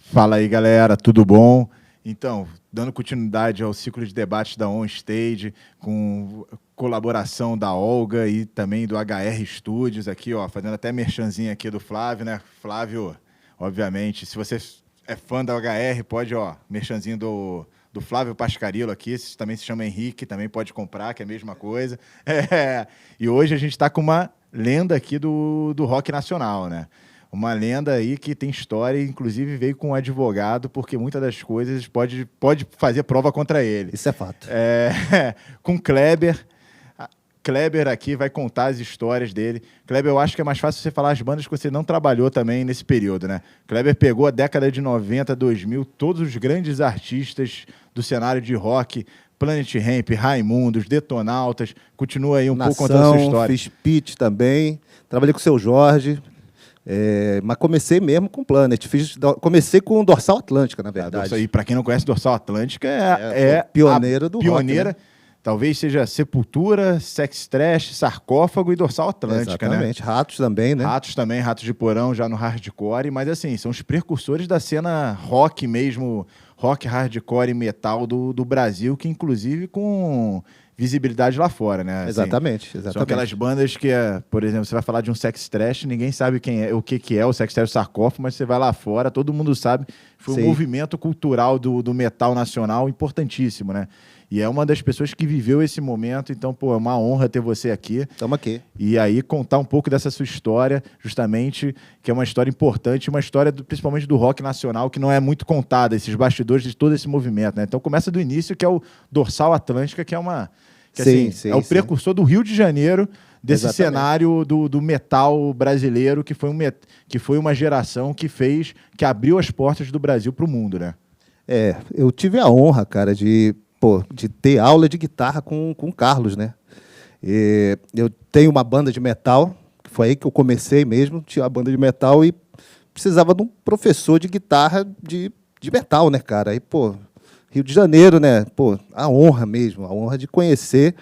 Fala aí, galera, tudo bom? Então, dando continuidade ao ciclo de debates da On Stage, com colaboração da Olga e também do HR Studios aqui, ó, fazendo até merchanzinho aqui do Flávio, né? Flávio, obviamente, se você é fã da HR, pode, ó, merchanzinho do Flávio Pascarilo aqui, esse também se chama Henrique, também pode comprar, que é a mesma coisa. E hoje a gente está com uma lenda aqui do rock nacional, né? Uma lenda aí que tem história, inclusive veio com um advogado, porque muitas das coisas pode fazer prova contra ele. Isso é fato. Com Kleber. Kleber aqui vai contar as histórias dele. Kleber, eu acho que é mais fácil você falar as bandas que você não trabalhou também nesse período, né? Kleber pegou a década de 90, 2000, todos os grandes artistas do cenário de rock, Planet Hemp, Raimundos, Detonautas, continua aí pouco contando a sua história. Fiz pitch também, trabalhei com o Seu Jorge, mas comecei mesmo com Planet. Comecei com Dorsal Atlântica, na verdade. E para quem não conhece, Dorsal Atlântica é pioneira do pioneira, rock, né? Talvez seja Sepultura, Sex Trash, Sarcófago e Dorsal Atlântica, exatamente, né? Ratos também, né? Ratos também, Ratos de Porão, já no hardcore, mas assim, são os precursores da cena rock mesmo, rock, hardcore e metal do Brasil, que inclusive com visibilidade lá fora, né? Assim, exatamente. São aquelas bandas que, por exemplo, você vai falar de um Sex Trash, ninguém sabe o que é o Sex Trash, o Sarcófago, mas você vai lá fora, todo mundo sabe. Foi um movimento cultural do metal nacional importantíssimo, né? E é uma das pessoas que viveu esse momento, então, pô, é uma honra ter você aqui. Estamos aqui. E aí contar um pouco dessa sua história, justamente, que é uma história importante, uma história principalmente do rock nacional, que não é muito contada, esses bastidores de todo esse movimento, né? Então começa do início, que é o Dorsal Atlântica, que é uma... é o precursor do Rio de Janeiro, desse cenário do metal brasileiro, que foi uma geração que abriu as portas do Brasil para o mundo, né? Eu tive a honra, cara, de ter aula de guitarra com o Carlos, né? Eu tenho uma banda de metal, que foi aí que eu comecei mesmo, tinha uma banda de metal e precisava de um professor de guitarra de metal, né, cara? Aí, Rio de Janeiro, né? A honra mesmo, a honra de conhecer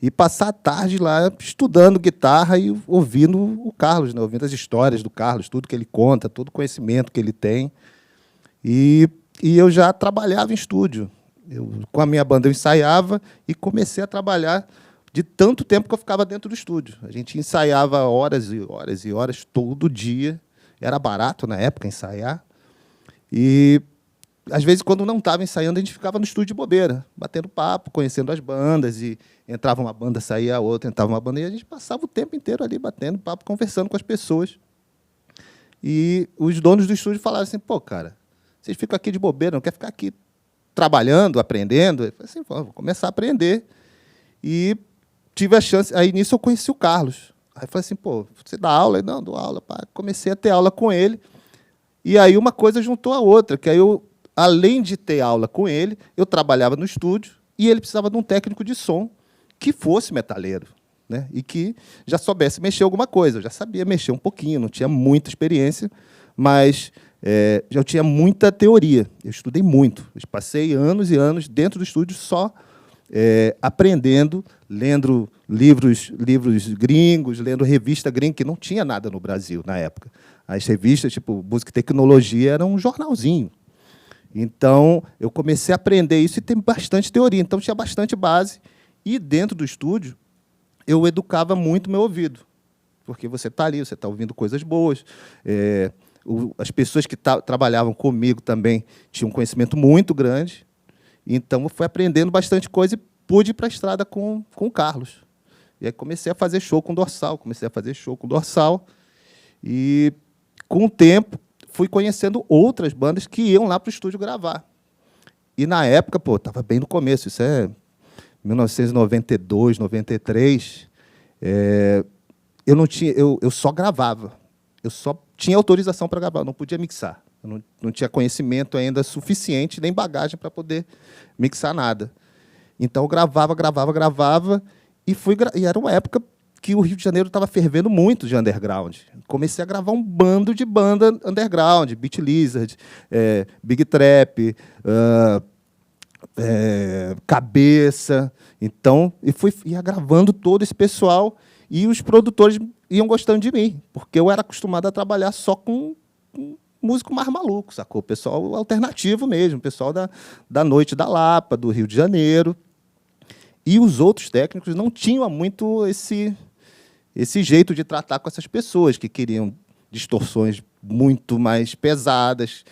e passar a tarde lá estudando guitarra e ouvindo o Carlos, né? Ouvindo as histórias do Carlos, tudo que ele conta, todo o conhecimento que ele tem. E eu já trabalhava em estúdio. Com a minha banda eu ensaiava e comecei a trabalhar de tanto tempo que eu ficava dentro do estúdio. A gente ensaiava horas e horas e horas, todo dia. Era barato na época ensaiar. E, às vezes, quando não estava ensaiando, a gente ficava no estúdio de bobeira, batendo papo, conhecendo as bandas. E entrava uma banda, saía outra, entrava uma banda. E a gente passava o tempo inteiro ali, batendo papo, conversando com as pessoas. E os donos do estúdio falaram assim, cara, vocês ficam aqui de bobeira, não quer ficar aqui trabalhando, aprendendo? Eu falei assim, vou começar a aprender. E tive a chance. Aí, nisso, eu conheci o Carlos. Aí, eu falei assim, você dá aula? Não, dou aula. Pá. Comecei a ter aula com ele. E aí, uma coisa juntou a outra, que aí além de ter aula com ele, eu trabalhava no estúdio e ele precisava de um técnico de som que fosse metaleiro, né? E que já soubesse mexer alguma coisa. Eu já sabia mexer um pouquinho, não tinha muita experiência, mas eu tinha muita teoria. Eu estudei muito. Eu passei anos e anos dentro do estúdio só aprendendo, lendo livros gringos, lendo revista gringa, que não tinha nada no Brasil na época. As revistas, tipo Música e Tecnologia, eram um jornalzinho. Então, eu comecei a aprender isso e tem bastante teoria. Então, tinha bastante base. E, dentro do estúdio, eu educava muito meu ouvido. Porque você está ali, você está ouvindo coisas boas. As pessoas que trabalhavam comigo também tinham um conhecimento muito grande. Então, eu fui aprendendo bastante coisa e pude ir para a estrada com o Carlos. E aí comecei a fazer show com Dorsal. E, com o tempo, fui conhecendo outras bandas que iam lá para o estúdio gravar. E, na época, estava bem no começo. Isso é 1992, 93. Eu só gravava. Eu só tinha autorização para gravar, eu não podia mixar. Eu não tinha conhecimento ainda suficiente, nem bagagem para poder mixar nada. Então, eu gravava, e era uma época que o Rio de Janeiro estava fervendo muito de underground. Comecei a gravar um bando de banda underground, Beat Lizard, Big Trap, Cabeça. Então, ia gravando todo esse pessoal e os produtores iam gostando de mim, porque eu era acostumado a trabalhar só com músico mais maluco, sacou? Pessoal alternativo mesmo, pessoal da noite da Lapa, do Rio de Janeiro. E os outros técnicos não tinham muito esse jeito de tratar com essas pessoas que queriam distorções muito mais pesadas,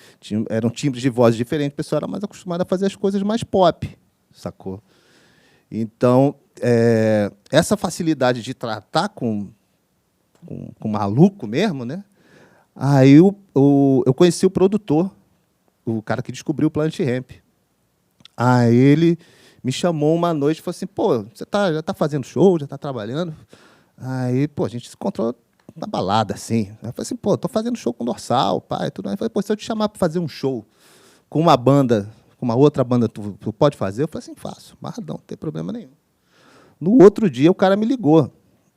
eram timbres de voz diferentes, o pessoal era mais acostumado a fazer as coisas mais pop, sacou? Então, essa facilidade de tratar com maluco mesmo, né? Aí eu conheci o produtor, o cara que descobriu o Planet Hemp. Aí ele me chamou uma noite e falou assim, pô, você já está fazendo show, já está trabalhando? Aí, pô, a gente se encontrou na balada, assim. Aí eu falei assim, pô, estou fazendo show com Dorsal, pai, tudo. Aí eu falei, pô, se eu te chamar para fazer um show com uma banda, com uma outra banda, tu pode fazer? Eu falei assim, faço, amarradão, não tem problema nenhum. No outro dia, o cara me ligou.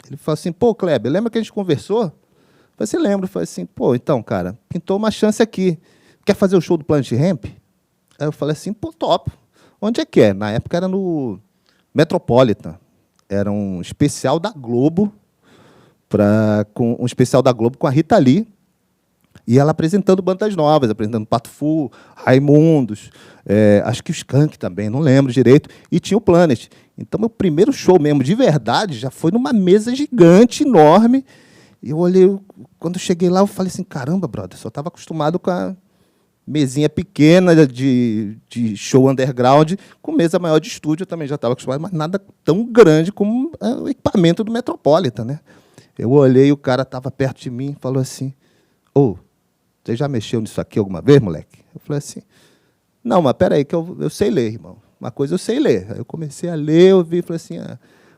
Ele falou assim, pô, Kleber, lembra que a gente conversou? Eu falei assim, lembro. Eu falei assim, pô, então, cara, pintou uma chance aqui. Quer fazer o show do Planet Hemp? Aí eu falei assim, pô, top. Onde é que é? Na época era no Metropolitan. Era um especial da Globo, um especial da Globo com a Rita Lee, e ela apresentando bandas novas, apresentando Pato Fu, Raimundos, acho que o Skank também, não lembro direito, e tinha o Planet. Então, meu primeiro show mesmo, de verdade, já foi numa mesa gigante, enorme, e eu olhei, quando eu cheguei lá, eu falei assim, caramba, brother, só estava acostumado com a mesinha pequena de show underground, com mesa maior de estúdio, eu também já estava acostumado, mas nada tão grande como o equipamento do Metropolitan, né? Eu olhei, o cara estava perto de mim e falou assim, ô, você já mexeu nisso aqui alguma vez, moleque? Eu falei assim, não, mas peraí, que eu sei ler, irmão. Uma coisa eu sei ler. Aí eu comecei a ler, eu vi e falei assim,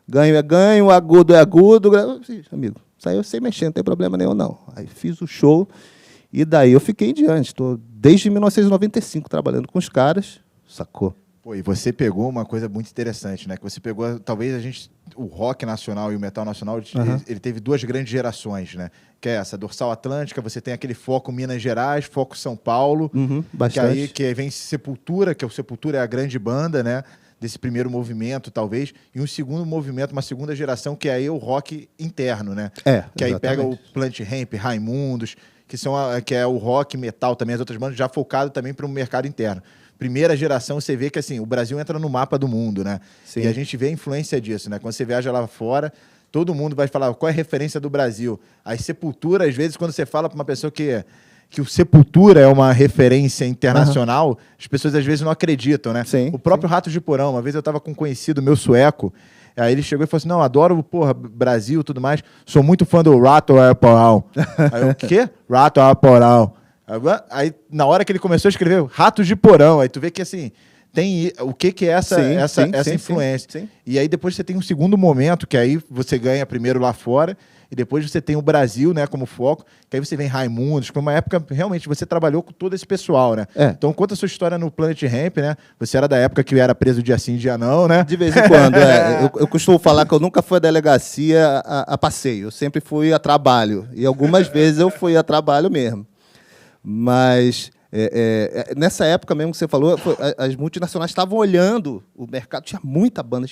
ganho é ganho, agudo é agudo. Amigo, isso aí eu sei mexer, não tem problema nenhum, não. Aí fiz o show e daí eu fiquei em diante. Estou desde 1995 trabalhando com os caras, sacou? Pô, e você pegou uma coisa muito interessante, né? Que você pegou, talvez o rock nacional e o metal nacional, ele teve duas grandes gerações, né? Que é essa, Dorsal Atlântica, você tem aquele foco Minas Gerais, foco São Paulo, bastante. que aí vem Sepultura, que o Sepultura é a grande banda, né? Desse primeiro movimento, talvez, e um segundo movimento, uma segunda geração, que é aí o rock interno, né? Que aí pega o Planet Hemp, Raimundos, que é o rock metal também, as outras bandas, já focado também para o mercado interno. Primeira geração, você vê que assim, o Brasil entra no mapa do mundo, né? Sim. E a gente vê a influência disso, né? Quando você viaja lá fora, todo mundo vai falar qual é a referência do Brasil. As Sepultura, às vezes, quando você fala para uma pessoa que o Sepultura é uma referência internacional, as pessoas às vezes não acreditam, né? Sim, o próprio Ratos de Porão, uma vez eu estava com um conhecido meu sueco, aí ele chegou e falou assim, não, adoro, porra, Brasil e tudo mais, sou muito fã do Rato Porão. Aí eu, o quê? Rato Porão. Aí, na hora que ele começou a escrever Ratos de Porão, aí tu vê que, assim, tem o que é essa influência. Sim. E aí depois você tem um segundo momento, que aí você ganha primeiro lá fora, e depois você tem o Brasil, né, como foco, que aí você vem Raimundos, que foi uma época, realmente, você trabalhou com todo esse pessoal, né? Então, conta a sua história no Planet Hemp, né? Você era da época que era preso dia sim, dia não, né? De vez em quando, eu costumo falar que eu nunca fui à delegacia a passeio, eu sempre fui a trabalho, e algumas vezes eu fui a trabalho mesmo. Mas nessa época mesmo que você falou, as multinacionais estavam olhando o mercado, tinha muita banda.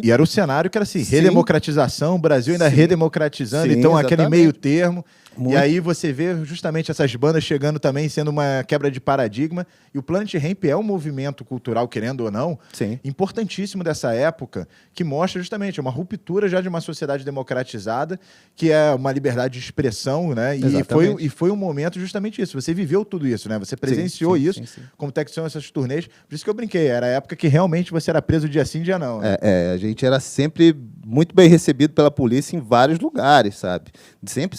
E era o cenário que era assim, redemocratização, o Brasil ainda redemocratizando, então exatamente. Aquele meio termo. Muito. E aí você vê justamente essas bandas chegando também, sendo uma quebra de paradigma. E o Planet Hemp é um movimento cultural, querendo ou não, importantíssimo dessa época, que mostra justamente uma ruptura já de uma sociedade democratizada, que é uma liberdade de expressão, né? E foi um momento justamente isso. Você viveu tudo isso, né? Você presenciou isso, como que são essas turnês. Por isso que eu brinquei, era a época que realmente você era preso dia sim, dia não. Né? A gente era sempre muito bem recebido pela polícia em vários lugares, sabe? Sempre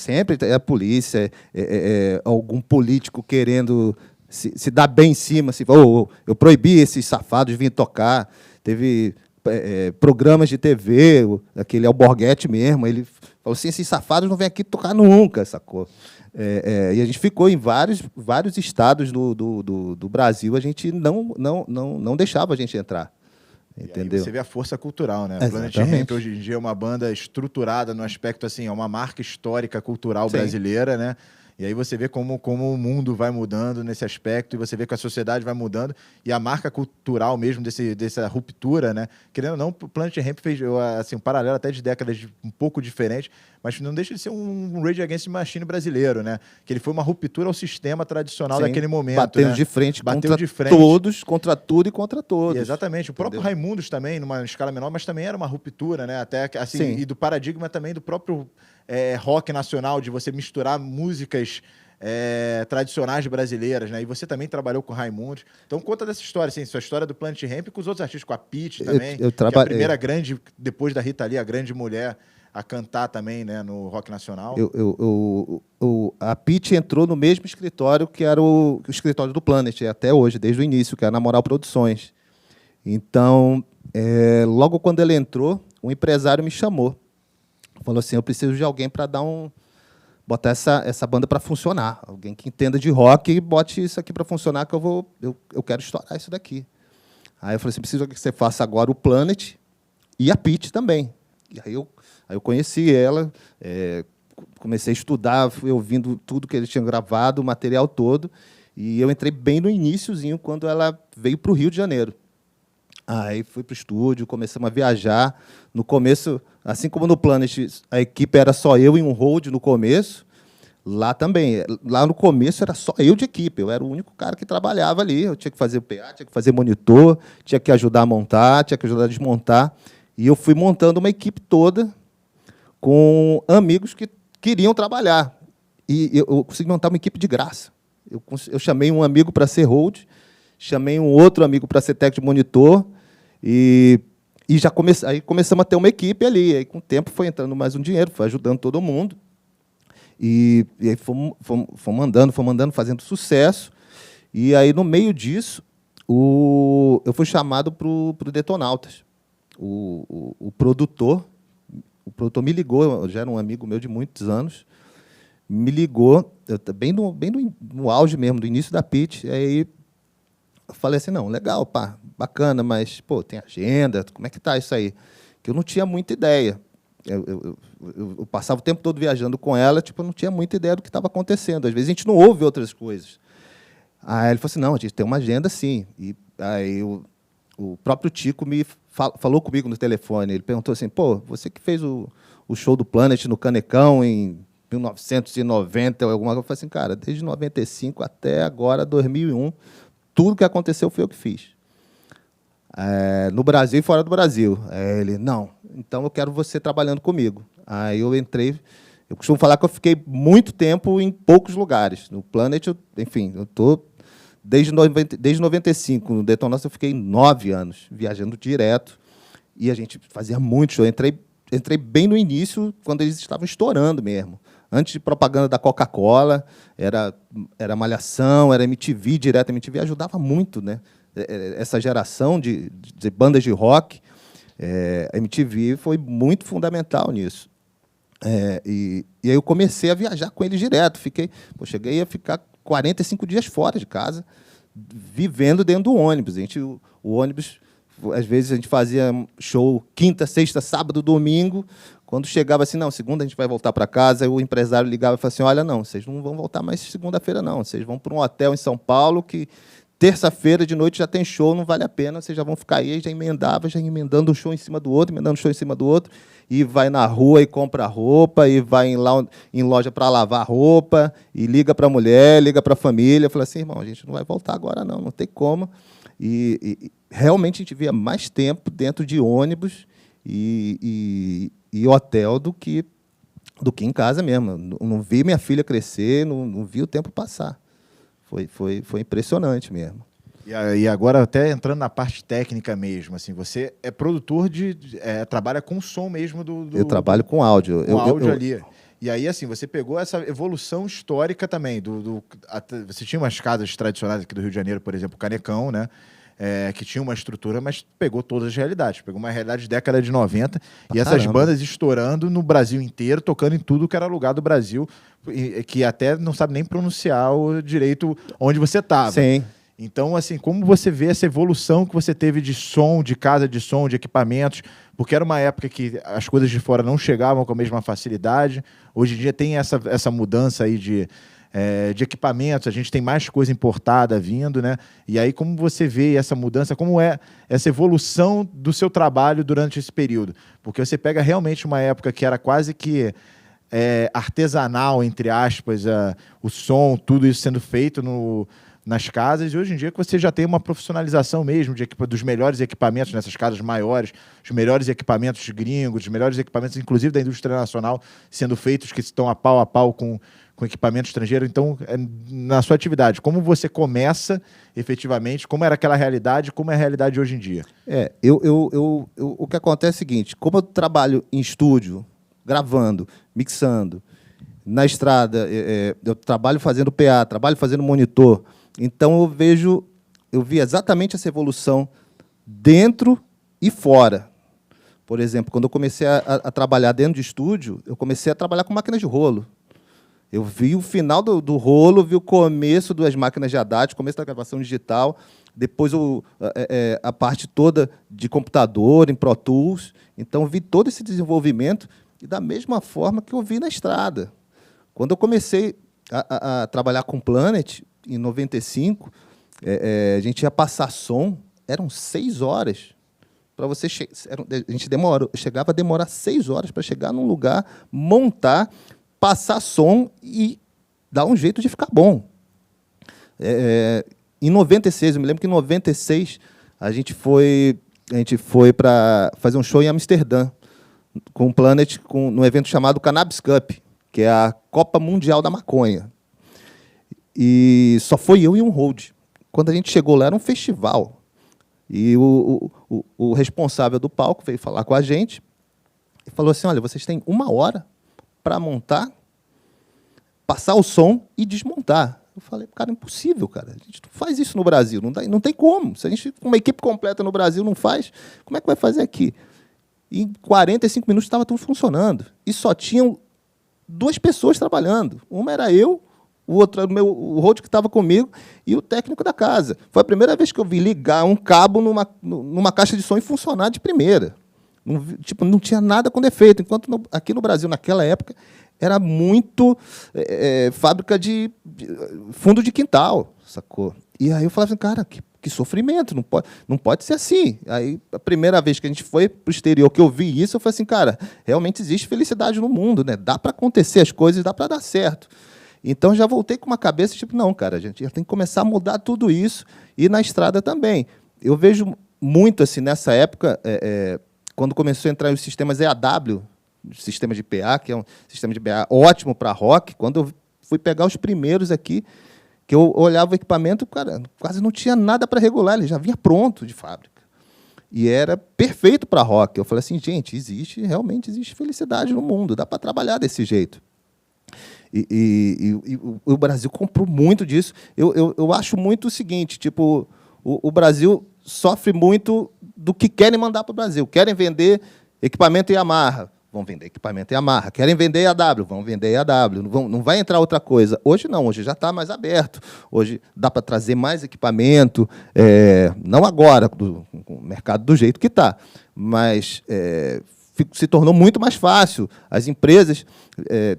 a polícia, algum político querendo se dar bem em cima, assim, eu proibi esses safados de vir tocar. Teve programas de TV, aquele Alborguete mesmo, ele falou assim, esses safados não vêm aqui tocar nunca, sacou? E a gente ficou em vários estados do Brasil, a gente não deixava a gente entrar. Entendeu? E aí você vê a força cultural, né? Exatamente. Planet Hemp hoje em dia é uma banda estruturada no aspecto assim, é uma marca histórica cultural brasileira, né? E aí você vê como o mundo vai mudando nesse aspecto, e você vê que a sociedade vai mudando, e a marca cultural mesmo dessa ruptura, né? Querendo ou não, o Planet Hemp fez assim, um paralelo até de décadas um pouco diferente, mas não deixa de ser um Rage Against the Machine brasileiro, né? Que ele foi uma ruptura ao sistema tradicional Sim, daquele momento. batendo né? de frente Bateu contra de frente. todos, contra tudo e contra todos. E exatamente. O próprio Raimundos também, numa escala menor, mas também era uma ruptura, né? Até assim, Sim. e do paradigma também do próprio rock nacional, de você misturar músicas tradicionais brasileiras, né? E você também trabalhou com Raimundos. Então conta dessa história, assim, sua história do Planet Hemp e com os outros artistas, com a Pitty também, que é a primeira grande, depois da Rita Lee, a grande mulher a cantar também, né, no rock nacional. A Pitty entrou no mesmo escritório que era o escritório do Planet, até hoje, desde o início, que era na Moral Produções. Então, logo quando ele entrou, um empresário me chamou. Falou assim, eu preciso de alguém para botar essa banda para funcionar. Alguém que entenda de rock e bote isso aqui para funcionar, que eu quero estourar isso daqui. Aí eu falei assim, preciso que você faça agora o Planet e a Pitty também. E aí eu conheci ela, comecei a estudar, fui ouvindo tudo que eles tinham gravado, o material todo, e eu entrei bem no iniciozinho, quando ela veio para o Rio de Janeiro. Aí fui para o estúdio, começamos a viajar. No começo, assim como no Planet, a equipe era só eu e um hold no começo, lá também. Lá no começo era só eu de equipe, eu era o único cara que trabalhava ali. Eu tinha que fazer o PA, tinha que fazer monitor, tinha que ajudar a montar, tinha que ajudar a desmontar. E eu fui montando uma equipe toda com amigos que queriam trabalhar. E eu consegui montar uma equipe de graça. Eu chamei um amigo para ser hold, chamei um outro amigo para ser técnico de monitor, e já aí começamos a ter uma equipe ali. Aí, com o tempo, foi entrando mais um dinheiro, foi ajudando todo mundo. E aí fomos andando, fazendo sucesso. E aí, no meio disso, eu fui chamado para o Detonautas. O produtor me ligou, já era um amigo meu de muitos anos, me ligou, bem no auge mesmo, do início da Pitty. Aí eu falei assim, não, legal, pá, bacana, mas pô, tem agenda, como é que tá isso aí? Que eu não tinha muita ideia. Eu passava o tempo todo viajando com ela, tipo, eu não tinha muita ideia do que estava acontecendo. Às vezes a gente não ouve outras coisas. Aí ele falou assim, não, a gente tem uma agenda, sim. E aí o próprio Tico me falou comigo no telefone. Ele perguntou assim, pô, você que fez o show do Planet no Canecão em 1990 ou alguma coisa. Eu falei assim, cara, desde 95 até agora, 2001, tudo que aconteceu foi eu que fiz. No Brasil e fora do Brasil. Aí ele, não, então eu quero você trabalhando comigo. Aí eu entrei. Eu costumo falar que eu fiquei muito tempo em poucos lugares. No Planet, enfim, eu estou desde 95. No Detonautas eu fiquei 9 anos viajando direto. E a gente fazia muito show. Entrei bem no início, quando eles estavam estourando mesmo. Antes de propaganda da Coca-Cola, era Malhação, era MTV, direto. A MTV ajudava muito, né? Essa geração de bandas de rock. A MTV foi muito fundamental nisso. E aí eu comecei a viajar com eles direto. Cheguei a ficar 45 dias fora de casa, vivendo dentro do ônibus. O ônibus, às vezes, a gente fazia show quinta, sexta, sábado, domingo. Quando chegava assim, não, segunda a gente vai voltar para casa, o empresário ligava e falava assim, olha, não, vocês não vão voltar mais segunda-feira, não. Vocês vão para um hotel em São Paulo, que terça-feira de noite já tem show, não vale a pena, vocês já vão ficar aí. Já emendando um show em cima do outro, e vai na rua e compra roupa, e vai em loja para lavar roupa, e liga para a mulher, liga para a família. Eu falei assim, irmão, a gente não vai voltar agora, não tem como. E realmente a gente via mais tempo dentro de ônibus e hotel do que em casa mesmo. Não vi minha filha crescer, não vi o tempo passar. Foi impressionante mesmo. E agora, até entrando na parte técnica mesmo, assim, você é produtor trabalha com som mesmo Eu trabalho com áudio. Com áudio ali. E aí, assim, você pegou essa evolução histórica também. Você tinha umas casas tradicionais aqui do Rio de Janeiro, por exemplo, o Canecão, né? Que tinha uma estrutura, mas pegou todas as realidades. Pegou uma realidade de década de 90 e essas bandas estourando no Brasil inteiro, tocando em tudo que era lugar do Brasil, que até não sabe nem pronunciar o direito onde você estava. Sim. Então, assim, como você vê essa evolução que você teve de som, de casa de som, de equipamentos? Porque era uma época que as coisas de fora não chegavam com a mesma facilidade. Hoje em dia tem essa mudança aí de equipamentos, a gente tem mais coisa importada vindo, né? E aí como você vê essa mudança, como é essa evolução do seu trabalho durante esse período? Porque você pega realmente uma época que era quase que artesanal, entre aspas, o som, tudo isso sendo feito nas casas, e hoje em dia que você já tem uma profissionalização mesmo dos melhores equipamentos nessas casas maiores, os melhores equipamentos gringos, os melhores equipamentos, inclusive da indústria nacional, sendo feitos que estão a pau com equipamento estrangeiro. Então, na sua atividade, como você começa efetivamente, como era aquela realidade, como é a realidade hoje em dia? O que acontece é o seguinte, como eu trabalho em estúdio, gravando, mixando, na estrada, eu trabalho fazendo PA, trabalho fazendo monitor, então eu vi exatamente essa evolução dentro e fora. Por exemplo, quando eu comecei a trabalhar dentro de estúdio, eu comecei a trabalhar com máquinas de rolo. Eu vi o final do rolo, vi o começo das máquinas de Haddad, começo da gravação digital, depois a parte toda de computador, em Pro Tools. Então, vi todo esse desenvolvimento, e da mesma forma que eu vi na estrada. Quando eu comecei a trabalhar com Planet, em 95, a gente ia passar som, eram 6 horas. Para você chegava a demorar 6 horas para chegar num lugar, montar, passar som e dar um jeito de ficar bom. Em 96, eu me lembro que em 96 a gente foi para fazer um show em Amsterdã, com o Planet, num evento chamado Cannabis Cup, que é a Copa Mundial da Maconha. E só foi eu e um hold. Quando a gente chegou lá, era um festival. E o responsável do palco veio falar com a gente e falou assim, olha, vocês têm 1 hora para montar, passar o som e desmontar. Eu falei, cara, impossível, cara. A gente não faz isso no Brasil, não tem como. Se a gente, uma equipe completa no Brasil, não faz, como é que vai fazer aqui? E em 45 minutos estava tudo funcionando. E só tinham 2 pessoas trabalhando. Uma era eu, o outro era o road que estava comigo e o técnico da casa. Foi a primeira vez que eu vi ligar um cabo numa caixa de som e funcionar de primeira. Não tinha nada com defeito. Enquanto aqui no Brasil, naquela época, era muito fábrica de fundo de quintal, sacou? E aí eu falava assim, cara, que sofrimento, não pode ser assim. Aí, a primeira vez que a gente foi para o exterior, que eu vi isso, eu falei assim, cara, realmente existe felicidade no mundo, né? Dá para acontecer as coisas, dá para dar certo. Então, já voltei com uma cabeça, tipo, não, cara, a gente já tem que começar a mudar tudo isso, e na estrada também. Eu vejo muito, assim, nessa época, quando começou a entrar os sistemas EAW, sistema de PA, que é um sistema de PA ótimo para rock, quando eu fui pegar os primeiros aqui, que eu olhava o equipamento, cara, quase não tinha nada para regular, ele já vinha pronto de fábrica. E era perfeito para rock. Eu falei assim, gente, realmente existe felicidade no mundo, dá para trabalhar desse jeito. E o Brasil comprou muito disso. Eu acho muito o seguinte, tipo, o Brasil sofre muito do que querem mandar para o Brasil. Querem vender equipamento Yamaha, vão vender equipamento Yamaha. Querem vender EAW, vão vender EAW. Não vai entrar outra coisa. Hoje não, hoje já está mais aberto. Hoje dá para trazer mais equipamento, não agora, com o mercado do jeito que está, mas se tornou muito mais fácil. As empresas,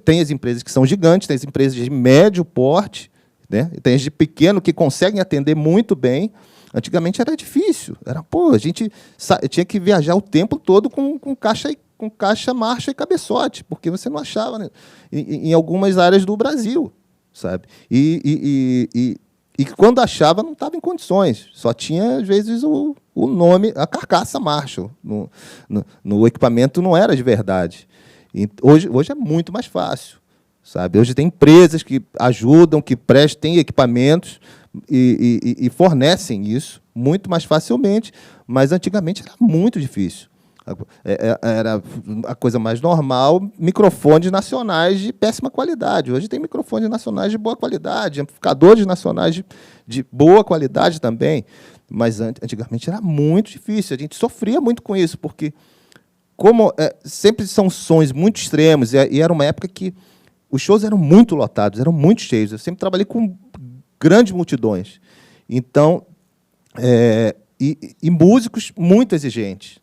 tem as empresas que são gigantes, tem as empresas de médio porte, né? Tem as de pequeno que conseguem atender muito bem. Antigamente era difícil. A gente tinha que viajar o tempo todo com caixa, marcha e cabeçote, porque você não achava, né, em algumas áreas do Brasil, sabe? E quando achava, não estava em condições. Só tinha, às vezes, o nome, a carcaça Marshall. No equipamento não era de verdade. E hoje é muito mais fácil, sabe? Hoje tem empresas que ajudam, que têm equipamentos e fornecem isso muito mais facilmente, mas antigamente era muito difícil. Era a coisa mais normal, microfones nacionais de péssima qualidade. Hoje tem microfones nacionais de boa qualidade, amplificadores nacionais de boa qualidade também, mas antigamente era muito difícil, a gente sofria muito com isso, porque como sempre são sons muito extremos, e era uma época que os shows eram muito lotados, eram muito cheios, eu sempre trabalhei com grandes multidões, então, e músicos muito exigentes.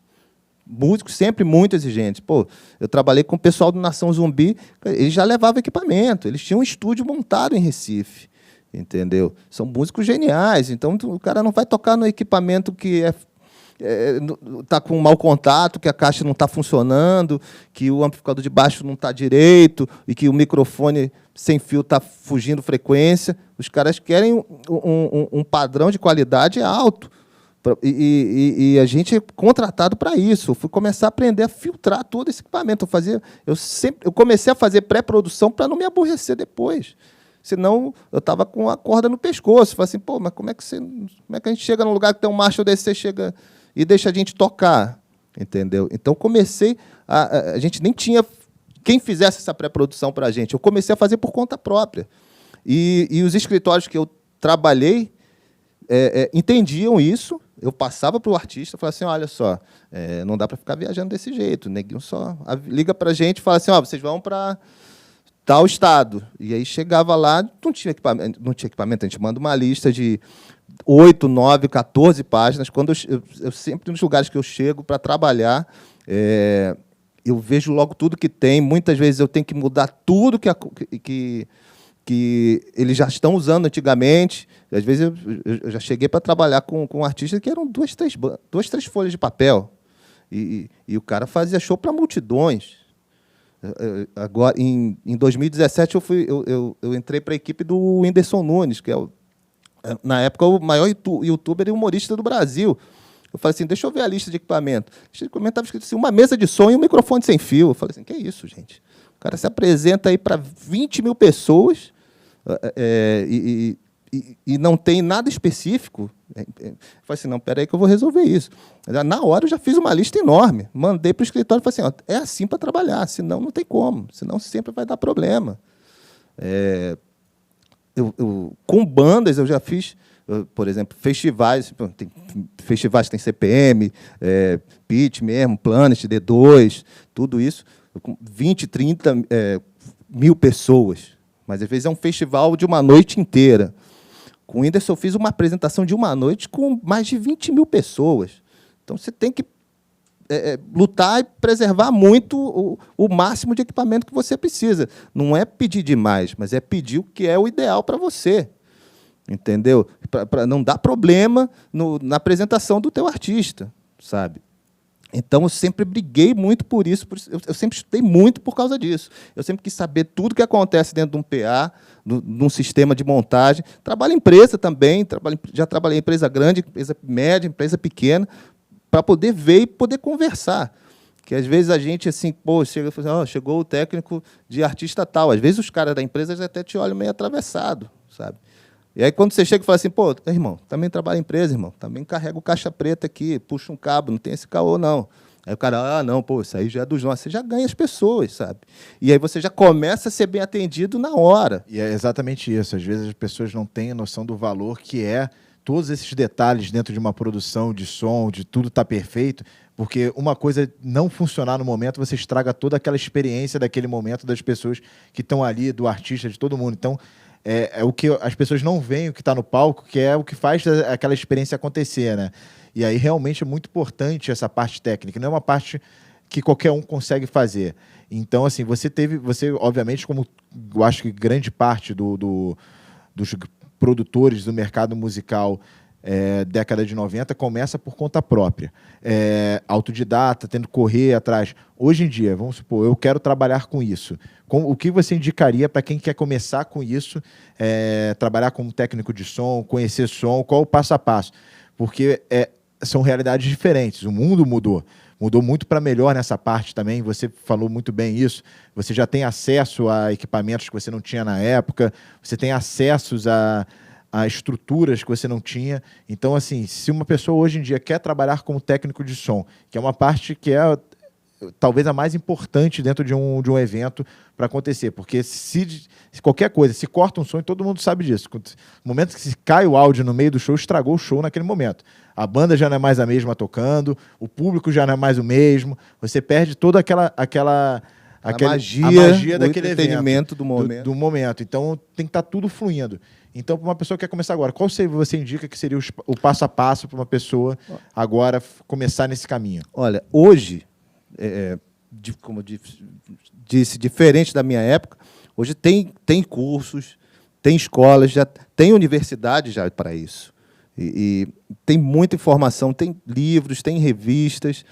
músicos sempre muito exigentes. Pô, eu trabalhei com o pessoal do Nação Zumbi, eles já levavam equipamento, eles tinham um estúdio montado em Recife, entendeu? São músicos geniais, então o cara não vai tocar no equipamento que está com mau contato, que a caixa não está funcionando, que o amplificador de baixo não está direito e que o microfone sem fio está fugindo frequência. Os caras querem um padrão de qualidade alto. E a gente é contratado para isso. Eu fui começar a aprender a filtrar todo esse equipamento. Eu comecei a fazer pré-produção para não me aborrecer depois. Senão, eu estava com a corda no pescoço. Falei assim, pô, mas como é que a gente chega num lugar que tem um Marshall desse, você chega e deixa a gente tocar? Entendeu? Então, comecei... A gente nem tinha quem fizesse essa pré-produção para a gente. Eu comecei a fazer por conta própria. E os escritórios que eu trabalhei entendiam isso. Eu passava para o artista e falava assim, olha só, não dá para ficar viajando desse jeito. O neguinho só liga para a gente e fala assim, vocês vão para tal estado. E aí chegava lá, não tinha equipamento, a gente manda uma lista de 8, 9, 14 páginas. Quando eu sempre, nos lugares que eu chego para trabalhar, eu vejo logo tudo que tem. Muitas vezes eu tenho que mudar tudo que eles já estão usando antigamente. Às vezes eu já cheguei para trabalhar com um artista que eram 2, 3 folhas de papel. E o cara fazia show para multidões. Agora, em 2017, eu entrei para a equipe do Whindersson Nunes, que na época, o maior youtuber e humorista do Brasil. Eu falei assim, deixa eu ver a lista de equipamento. A lista de equipamento estava escrito assim, uma mesa de som e um microfone sem fio. Eu falei assim, que é isso, gente? O cara se apresenta aí para 20 mil pessoas e não tem nada específico. Eu falei assim, não, espera aí que eu vou resolver isso. Na hora eu já fiz uma lista enorme, mandei para o escritório e falei assim, é assim para trabalhar, senão não tem como, senão sempre vai dar problema. Com bandas eu já fiz, por exemplo, festivais, festivais que tem CPM, Pitch mesmo, Planet, D2, tudo isso, com 20, 30 mil pessoas. Mas, às vezes, é um festival de uma noite inteira. Com o Whindersson, eu fiz uma apresentação de uma noite com mais de 20 mil pessoas. Então, você tem que lutar e preservar muito o máximo de equipamento que você precisa. Não é pedir demais, mas é pedir o que é o ideal para você. Entendeu? Para não dar problema na apresentação do teu artista, sabe? Então, eu sempre briguei muito por isso. Eu sempre estudei muito por causa disso. Eu sempre quis saber tudo o que acontece dentro de um PA, de um sistema de montagem. Trabalho em empresa também, já trabalhei em empresa grande, empresa média, empresa pequena, para poder ver e poder conversar. Que, às vezes, a gente, assim, chegou o técnico de artista tal. Às vezes, os caras da empresa até te olham meio atravessado, sabe? E aí, quando você chega e fala assim, pô, irmão, também trabalho em empresa, irmão, também carrego caixa preta aqui, puxa um cabo, não tem esse caô, não. Aí o cara, não, pô, isso aí já é dos nossos. Você já ganha as pessoas, sabe? E aí você já começa a ser bem atendido na hora. E é exatamente isso. Às vezes as pessoas não têm a noção do valor que é todos esses detalhes dentro de uma produção de som, de tudo estar perfeito, porque uma coisa não funcionar no momento, você estraga toda aquela experiência daquele momento das pessoas que estão ali, do artista, de todo mundo. Então, é o que as pessoas não veem, o que está no palco, que é o que faz aquela experiência acontecer, né? E aí realmente é muito importante essa parte técnica, não é uma parte que qualquer um consegue fazer. Então, assim, você obviamente, como eu acho que grande parte dos produtores do mercado musical década de 90, começa por conta própria. Autodidata, tendo que correr atrás. Hoje em dia, vamos supor, eu quero trabalhar com isso. O que você indicaria para quem quer começar com isso, trabalhar como técnico de som, conhecer som, qual o passo a passo? Porque são realidades diferentes, o mundo mudou. Mudou muito para melhor nessa parte também, você falou muito bem isso. Você já tem acesso a equipamentos que você não tinha na época, você tem acessos a estruturas que você não tinha. Então, assim, se uma pessoa hoje em dia quer trabalhar como técnico de som, que é uma parte que é talvez a mais importante dentro de um evento para acontecer, porque se qualquer coisa, se corta um som, e todo mundo sabe disso. No momento que se cai o áudio no meio do show, estragou o show naquele momento. A banda já não é mais a mesma tocando, o público já não é mais o mesmo, você perde toda aquela a magia o daquele entretenimento evento, do momento. do momento. Então, tem que estar tudo fluindo. Então, para uma pessoa que quer começar agora, qual você indica que seria o passo a passo para uma pessoa agora começar nesse caminho? Olha, hoje, como eu disse, diferente da minha época, hoje tem cursos, tem escolas, já tem universidade já para isso. E tem muita informação, tem livros, tem revistas,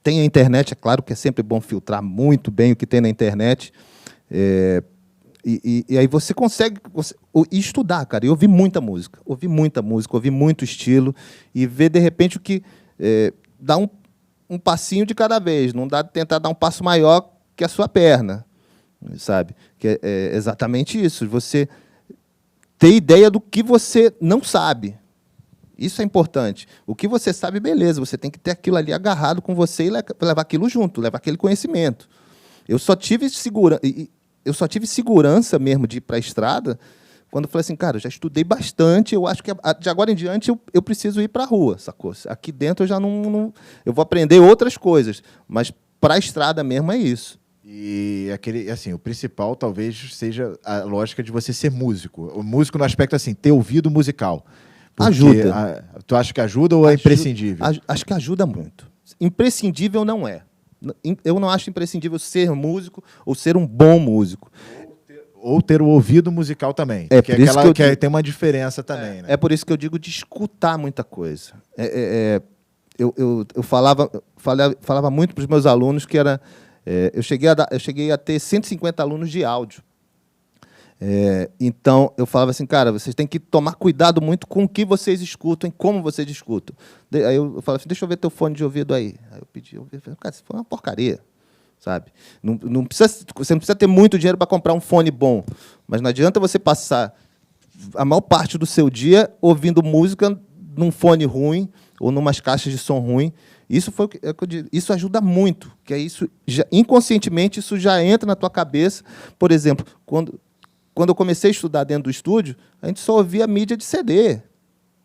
tem a internet, é claro que é sempre bom filtrar muito bem o que tem na internet. E aí você consegue estudar, cara. E ouvir muita música, ouvir muito estilo e ver, de repente, o que dá um passinho de cada vez, não dá tentar dar um passo maior que a sua perna, sabe? Que é exatamente isso, você ter ideia do que você não sabe. Isso é importante. O que você sabe, beleza, você tem que ter aquilo ali agarrado com você e levar aquilo junto, levar aquele conhecimento. Eu só tive segurança mesmo de ir para a estrada quando eu falei assim, cara, eu já estudei bastante, eu acho que de agora em diante eu preciso ir para a rua, sacou? Aqui dentro eu já não... Eu vou aprender outras coisas, mas para a estrada mesmo é isso. E assim, o principal talvez seja a lógica de você ser músico. O músico no aspecto assim, ter ouvido musical. Porque ajuda. Tu acha que ajuda ou é imprescindível? Acho que ajuda muito. Imprescindível não é. Eu não acho imprescindível ser músico ou ser um bom músico. Ou ter o ouvido musical também. Por isso que tem uma diferença também. Né? É por isso que eu digo de escutar muita coisa. Eu falava muito para os meus alunos que era... eu cheguei a ter 150 alunos de áudio. Então, eu falava assim, cara, vocês têm que tomar cuidado muito com o que vocês escutam e como vocês escutam. Aí eu falava assim, deixa eu ver teu fone de ouvido aí. Aí eu pedi, cara, isso foi uma porcaria, sabe? Não precisa, você não precisa ter muito dinheiro para comprar um fone bom, mas não adianta você passar a maior parte do seu dia ouvindo música num fone ruim ou numas caixas de som ruim. Isso ajuda muito, que é isso, inconscientemente isso já entra na tua cabeça. Por exemplo, quando eu comecei a estudar dentro do estúdio, a gente só ouvia mídia de CD,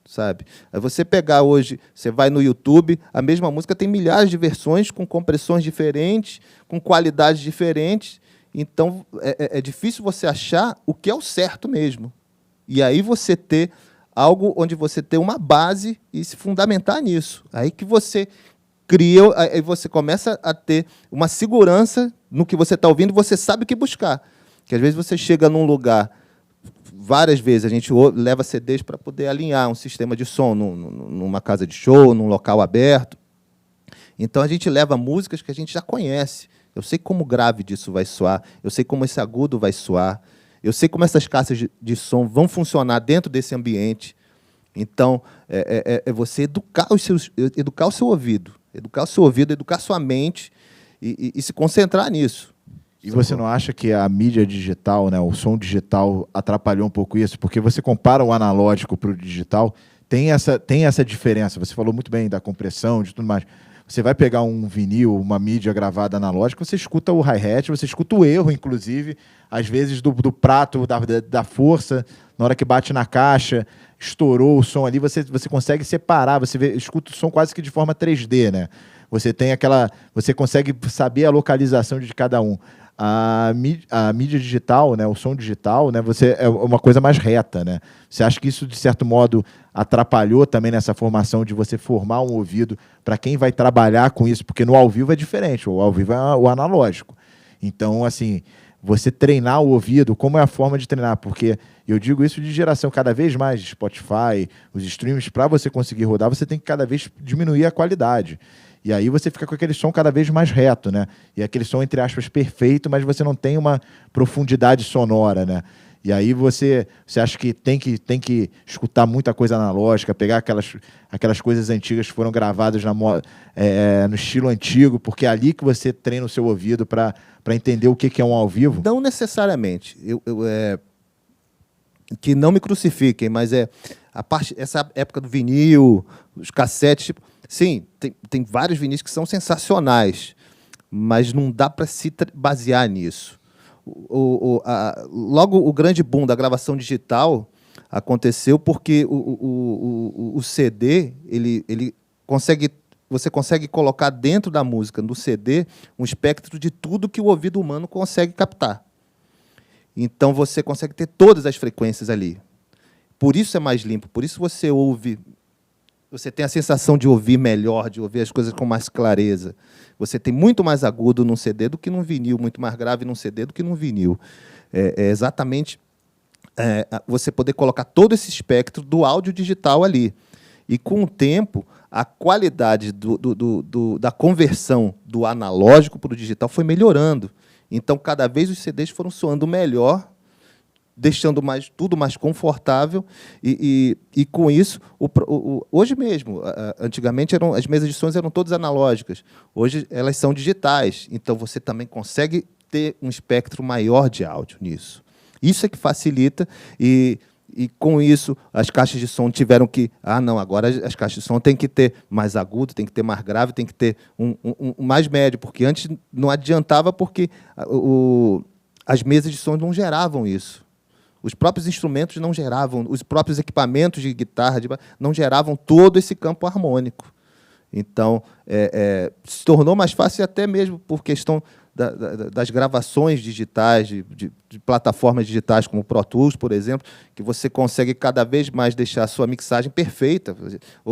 sabe? Aí você pegar hoje, você vai no YouTube, a mesma música tem milhares de versões, com compressões diferentes, com qualidades diferentes. Então, é difícil você achar o que é o certo mesmo. E aí você ter algo onde você tem uma base e se fundamentar nisso. Aí que você cria, aí você começa a ter uma segurança no que você está ouvindo, você sabe o que buscar. Que às vezes você chega num lugar, várias vezes a gente leva CDs para poder alinhar um sistema de som numa casa de show, num local aberto. Então a gente leva músicas que a gente já conhece. Eu sei como o grave disso vai soar, eu sei como esse agudo vai soar, eu sei como essas caixas de som vão funcionar dentro desse ambiente. Então, é você educar o seu ouvido, educar sua mente e se concentrar nisso. E você não acha que a mídia digital, né, o som digital atrapalhou um pouco isso? Porque você compara o analógico para o digital, tem essa diferença. Você falou muito bem da compressão, de tudo mais. Você vai pegar um vinil, uma mídia gravada analógica, você escuta o hi-hat, você escuta o erro, inclusive, às vezes do prato, da força, na hora que bate na caixa, estourou o som ali, você consegue separar, escuta o som quase que de forma 3D, né? Você consegue saber a localização de cada um. A mídia digital, né, o som digital, né, é uma coisa mais reta, né? Você acha que isso, de certo modo, atrapalhou também nessa formação de você formar um ouvido para quem vai trabalhar com isso? Porque no ao vivo é diferente, o ao vivo é o analógico. Então, assim, você treinar o ouvido, como é a forma de treinar? Porque eu digo isso de geração cada vez mais de Spotify, os streams, para você conseguir rodar, você tem que cada vez diminuir a qualidade. E aí você fica com aquele som cada vez mais reto, né? E aquele som, entre aspas, perfeito, mas você não tem uma profundidade sonora, né? E aí você acha que tem que escutar muita coisa analógica, pegar aquelas coisas antigas que foram gravadas no estilo antigo, porque é ali que você treina o seu ouvido para entender o que é um ao vivo? Não necessariamente. Que não me crucifiquem, mas essa época do vinil, os cassetes, tipo, sim, tem vários vinis que são sensacionais, mas não dá para se basear nisso. Logo, o grande boom da gravação digital aconteceu porque o CD ele consegue você consegue colocar dentro da música, no CD, um espectro de tudo que o ouvido humano consegue captar. Então, você consegue ter todas as frequências ali. Por isso é mais limpo, por isso você ouve, você tem a sensação de ouvir melhor, de ouvir as coisas com mais clareza. Você tem muito mais agudo num CD do que num vinil, muito mais grave num CD do que num vinil. É exatamente você poder colocar todo esse espectro do áudio digital ali. E, com o tempo, a qualidade da conversão do analógico para o digital foi melhorando. Então, cada vez os CDs foram soando melhor, deixando tudo mais confortável. E com isso, hoje mesmo, antigamente as mesas de sons eram todas analógicas. Hoje elas são digitais. Então, você também consegue ter um espectro maior de áudio nisso. Isso é que facilita. E com isso, as caixas de som tiveram que... não, agora as caixas de som têm que ter mais agudo, tem que ter mais grave, tem que ter um mais médio, porque antes não adiantava, porque as mesas de som não geravam isso. Os próprios instrumentos não geravam, os próprios equipamentos de guitarra não geravam todo esse campo harmônico. Então, se tornou mais fácil até mesmo por questão das gravações digitais, de plataformas digitais como o Pro Tools, por exemplo, que você consegue cada vez mais deixar a sua mixagem perfeita.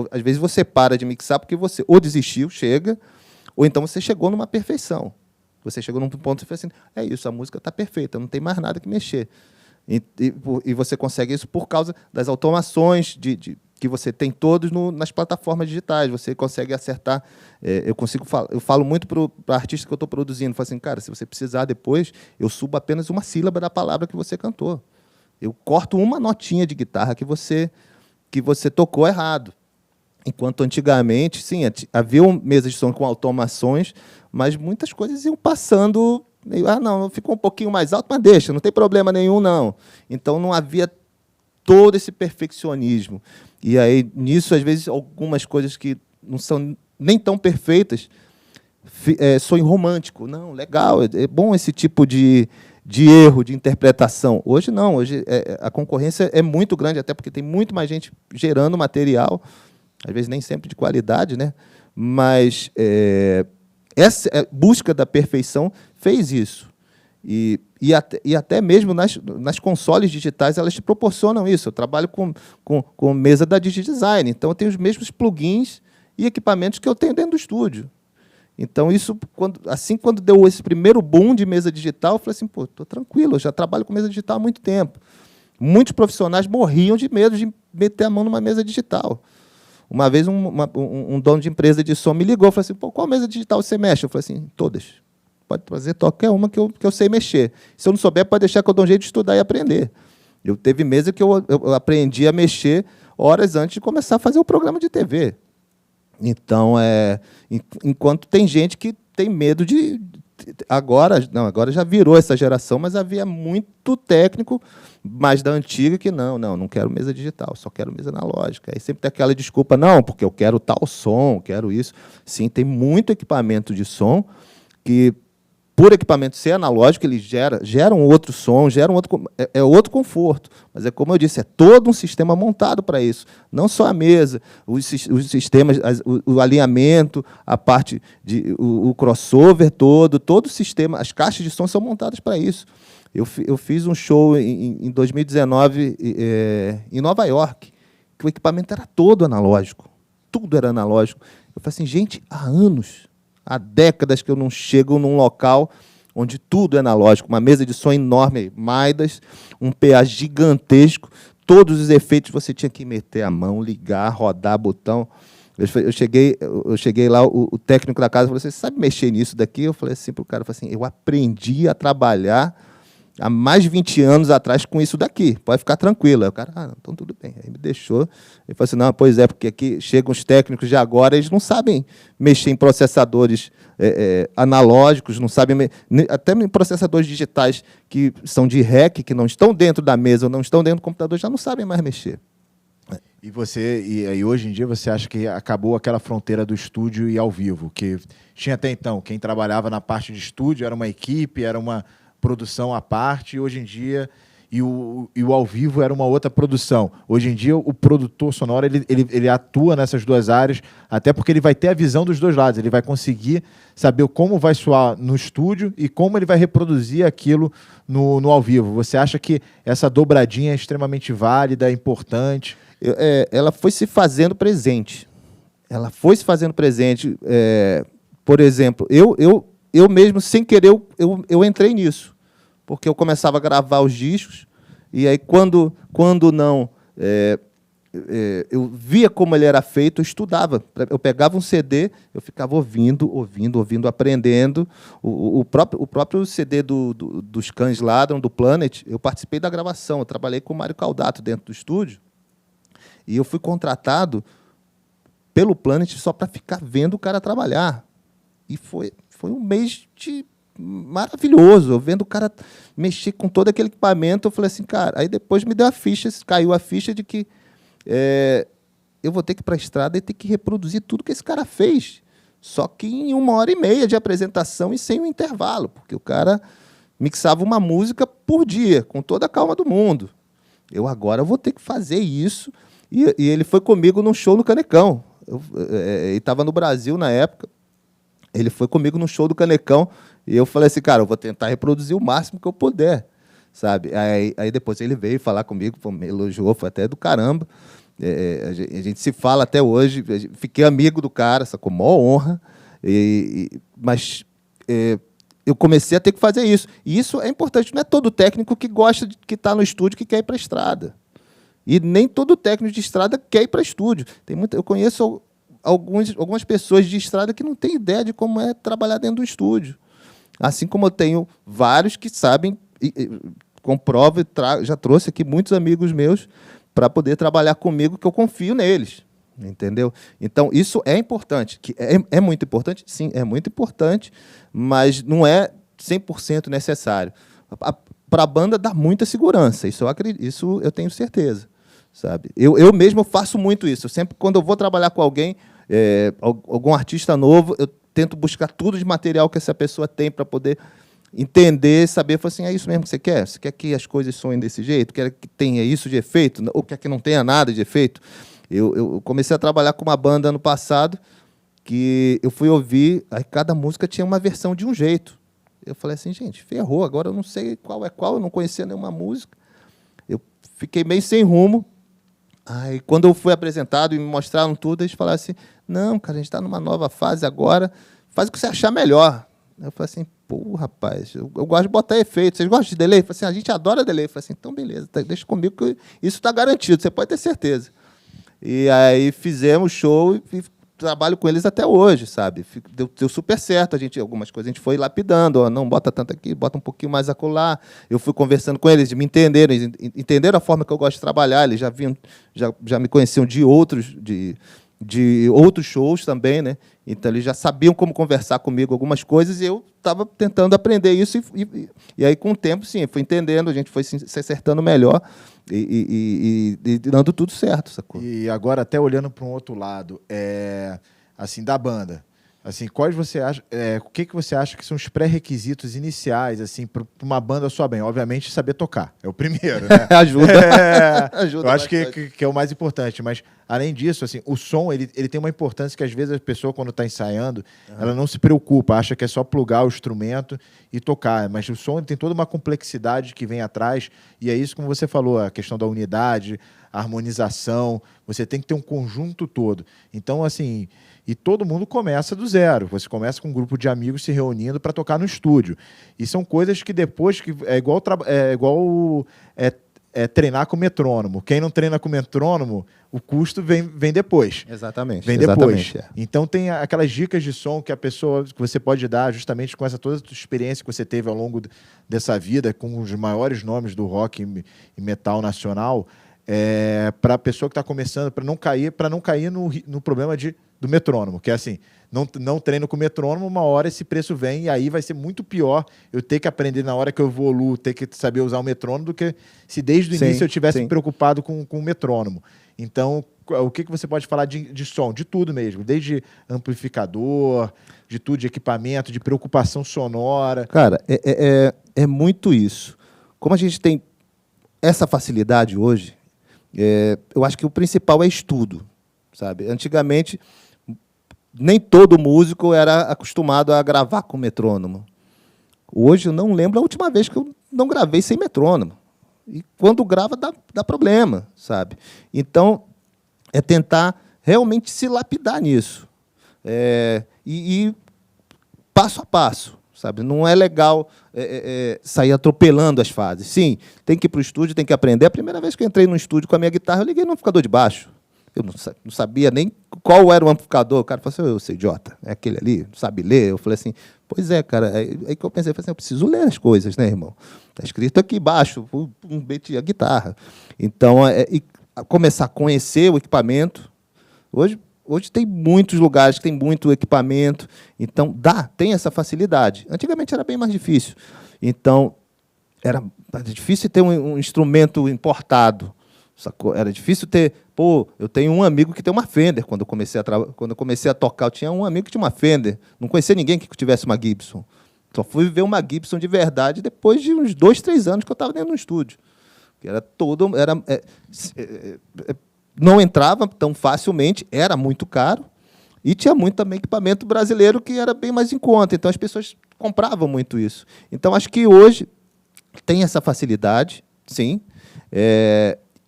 Às vezes você para de mixar porque você ou desistiu, chega, ou então você chegou numa perfeição. Você chegou num ponto e falou assim, é isso, a música está perfeita, não tem mais nada que mexer. E você consegue isso por causa das automações que você tem todos nas plataformas digitais. Você consegue acertar. Eu falo muito para o artista que eu estou produzindo. Falo assim, cara, se você precisar depois, eu subo apenas uma sílaba da palavra que você cantou. Eu corto uma notinha de guitarra que você tocou errado. Enquanto antigamente, sim, havia mesas de som com automações, mas muitas coisas iam passando... não, ficou um pouquinho mais alto, mas deixa, não tem problema nenhum, não. Então, não havia todo esse perfeccionismo. E aí, nisso, às vezes, algumas coisas que não são nem tão perfeitas soem romântico. Não, legal, é bom esse tipo de erro, de interpretação. Hoje, não. Hoje, a concorrência é muito grande, até porque tem muito mais gente gerando material, às vezes nem sempre de qualidade, né? Mas essa busca da perfeição fez isso. E até mesmo nas consoles digitais, elas te proporcionam isso. Eu trabalho com mesa da DigiDesign, então eu tenho os mesmos plugins e equipamentos que eu tenho dentro do estúdio. Então, isso, quando deu esse primeiro boom de mesa digital, eu falei assim, pô, estou tranquilo, eu já trabalho com mesa digital há muito tempo. Muitos profissionais morriam de medo de meter a mão numa mesa digital. Uma vez, um dono de empresa de som me ligou e falou assim, pô, qual mesa digital você mexe? Eu falei assim, todas. Pode trazer qualquer uma que eu sei mexer. Se eu não souber, pode deixar que eu dou um jeito de estudar e aprender. Teve mesa que eu aprendi a mexer horas antes de começar a fazer o programa de TV. Então, enquanto tem gente que tem medo de... Agora já virou essa geração, mas havia muito técnico, mais da antiga, que não quero mesa digital, só quero mesa analógica. Aí sempre tem aquela desculpa, não, porque eu quero tal som, quero isso. Sim, tem muito equipamento de som que, por equipamento ser analógico, ele gera um outro som, outro conforto. Mas é como eu disse, é todo um sistema montado para isso. Não só a mesa, os sistemas, o alinhamento, a parte o crossover todo o sistema, as caixas de som são montadas para isso. Eu fiz um show em 2019 em Nova York, que o equipamento era todo analógico. Tudo era analógico. Eu falei assim, gente, há décadas que eu não chego num local onde tudo é analógico, uma mesa de som enorme, Midas, um PA gigantesco, todos os efeitos você tinha que meter a mão, ligar, rodar botão. Eu cheguei lá, o técnico da casa falou assim, você sabe mexer nisso daqui? Eu falei assim para o cara, eu aprendi a trabalhar há mais de 20 anos atrás com isso daqui, pode ficar tranquilo. Aí o cara, então tudo bem. Aí me deixou. Ele falou assim, não, pois é, porque aqui chegam os técnicos de agora, eles não sabem mexer em processadores analógicos, não sabem, até em processadores digitais que são de REC, que não estão dentro da mesa ou não estão dentro do computador, já não sabem mais mexer. E hoje em dia você acha que acabou aquela fronteira do estúdio e ao vivo, que tinha até então, quem trabalhava na parte de estúdio era uma equipe, era uma produção à parte, e hoje em dia e o ao vivo era uma outra produção. Hoje em dia, o produtor sonoro ele atua nessas duas áreas, até porque ele vai ter a visão dos dois lados, ele vai conseguir saber como vai soar no estúdio e como ele vai reproduzir aquilo no ao vivo. Você acha que essa dobradinha é extremamente válida, é importante? Ela foi se fazendo presente. Ela foi se fazendo presente. Por exemplo, eu mesmo, sem querer, eu entrei nisso. Porque eu começava a gravar os discos, e aí, quando não, eu via como ele era feito, eu estudava. Eu pegava um CD, eu ficava ouvindo, aprendendo. O próprio CD dos Cães Ladram, do Planet, eu participei da gravação, eu trabalhei com o Mário Caldato dentro do estúdio, e eu fui contratado pelo Planet só para ficar vendo o cara trabalhar. E foi um mês maravilhoso, eu vendo o cara mexer com todo aquele equipamento. Eu falei assim, cara, aí depois me deu a ficha, caiu a ficha de que eu vou ter que ir para a estrada e ter que reproduzir tudo que esse cara fez, só que em 1h30 de apresentação e sem um intervalo, porque o cara mixava uma música por dia, com toda a calma do mundo. Eu agora vou ter que fazer isso, e ele foi comigo num show no Canecão. Ele estava no Brasil na época. Ele foi comigo no show do Canecão, e eu falei assim, cara, eu vou tentar reproduzir o máximo que eu puder, sabe? Aí depois ele veio falar comigo, me elogiou, foi até do caramba. A gente se fala até hoje, fiquei amigo do cara, sacou? Mó honra. Mas eu comecei a ter que fazer isso. E isso é importante, não é todo técnico que gosta de que está no estúdio que quer ir para a estrada. E nem todo técnico de estrada quer ir para estúdio. Eu conheço algumas pessoas de estrada que não têm ideia de como é trabalhar dentro do estúdio. Assim como eu tenho vários que sabem, comprovo, já trouxe aqui muitos amigos meus para poder trabalhar comigo, que eu confio neles. Entendeu? Então, isso é importante. É muito importante? Sim, é muito importante, mas não é 100% necessário. Para a banda dá muita segurança, isso eu tenho certeza. Sabe? Eu mesmo faço muito isso. Sempre, quando eu vou trabalhar com alguém, algum artista novo, eu tento buscar tudo de material que essa pessoa tem para poder entender, saber, falar assim, é isso mesmo que você quer? Você quer que as coisas soem desse jeito? Quer que tenha isso de efeito? Ou quer que não tenha nada de efeito? Eu comecei a trabalhar com uma banda ano passado, que eu fui ouvir, aí cada música tinha uma versão de um jeito. Eu falei assim, gente, ferrou, agora eu não sei qual é qual, eu não conhecia nenhuma música. Eu fiquei meio sem rumo. Aí, quando eu fui apresentado e me mostraram tudo, eles falaram assim, não, cara, a gente está numa nova fase agora, faz o que você achar melhor. Eu falei assim, pô, rapaz, eu gosto de botar efeito, vocês gostam de delay? Eu falei assim, a gente adora delay. Eu falei assim, então beleza, deixa comigo que isso está garantido, você pode ter certeza. E aí fizemos show e trabalho com eles até hoje, sabe? Deu super certo. Algumas coisas a gente foi lapidando, ó, não bota tanto aqui, bota um pouquinho mais acolá. Eu fui conversando com eles, me entenderam, eles entenderam a forma que eu gosto de trabalhar, eles já me conheciam de outros shows também, né? Então eles já sabiam como conversar comigo algumas coisas, e eu estava tentando aprender isso, e aí com o tempo, sim, eu fui entendendo, a gente foi se acertando melhor e dando tudo certo, sacou? E agora, até olhando para um outro lado, assim, da banda, assim, quais você acha, o que você acha que são os pré-requisitos iniciais, assim, para uma banda soar bem? Obviamente, saber tocar, é o primeiro, né? Ajuda. Ajuda. Eu acho que é o mais importante, mas além disso, assim, o som, ele tem uma importância que às vezes a pessoa, quando está ensaiando, ela não se preocupa, acha que é só plugar o instrumento e tocar, mas o som ele tem toda uma complexidade que vem atrás, e é isso como você falou, a questão da unidade, a harmonização, você tem que ter um conjunto todo. Então, assim, e todo mundo começa do zero, você começa com um grupo de amigos se reunindo para tocar no estúdio, e são coisas que depois, que é igual treinar com metrônomo. Quem não treina com metrônomo, o custo vem depois. Exatamente. Vem depois. Então tem aquelas dicas de som que você pode dar justamente com toda a experiência que você teve ao longo dessa vida, com os maiores nomes do rock e metal nacional, para a pessoa que está começando, para não cair no problema do metrônomo, que é assim, não treino com metrônomo, uma hora esse preço vem e aí vai ser muito pior eu ter que aprender na hora que eu evoluo, ter que saber usar o metrônomo, do que se desde o início eu tivesse preocupado com o metrônomo. Então, o que você pode falar de som? De tudo mesmo, desde amplificador, de tudo, de equipamento, de preocupação sonora. Cara, é muito isso. Como a gente tem essa facilidade hoje, eu acho que o principal é estudo, sabe? Antigamente, nem todo músico era acostumado a gravar com metrônomo. Hoje, eu não lembro a última vez que eu não gravei sem metrônomo. E quando grava, dá problema, sabe? Então, é tentar realmente se lapidar nisso. E passo a passo, sabe? Não é legal sair atropelando as fases. Sim, tem que ir para o estúdio, tem que aprender. A primeira vez que eu entrei no estúdio com a minha guitarra, eu liguei no amplificador de baixo. Eu não sabia nem qual era o amplificador. O cara falou assim, seu idiota, é aquele ali, não sabe ler? Eu falei assim, pois é, cara. Aí que eu pensei, eu preciso ler as coisas, né, irmão? Está escrito aqui embaixo, a guitarra. Então, começar a conhecer o equipamento. Hoje tem muitos lugares que tem muito equipamento, então tem essa facilidade. Antigamente era bem mais difícil. Então, era difícil ter um instrumento importado. Sacou? Era difícil ter... eu tenho um amigo que tem uma Fender. Quando eu comecei a tocar, eu tinha um amigo que tinha uma Fender. Não conhecia ninguém que tivesse uma Gibson. Só fui ver uma Gibson de verdade depois de uns 2, 3 anos que eu estava dentro do estúdio. Não entrava tão facilmente, era muito caro, e tinha muito também equipamento brasileiro que era bem mais em conta. Então, as pessoas compravam muito isso. Então, acho que hoje tem essa facilidade, sim,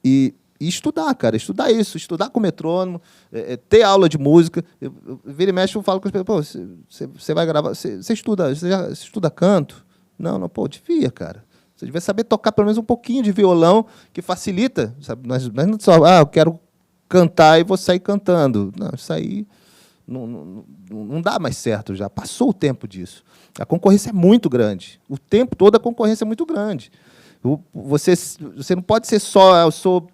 e estudar, cara, estudar isso, estudar com metrônomo, ter aula de música. Vira e mexe, eu falo com as pessoas, você vai gravar, você estuda canto? Não, devia, cara. Você devia saber tocar pelo menos um pouquinho de violão, que facilita. Sabe? Nós não só, eu quero cantar e vou sair cantando. Não, isso aí não dá mais certo já. Passou o tempo disso. A concorrência é muito grande. O tempo todo a concorrência é muito grande. Você não pode ser só, eu sou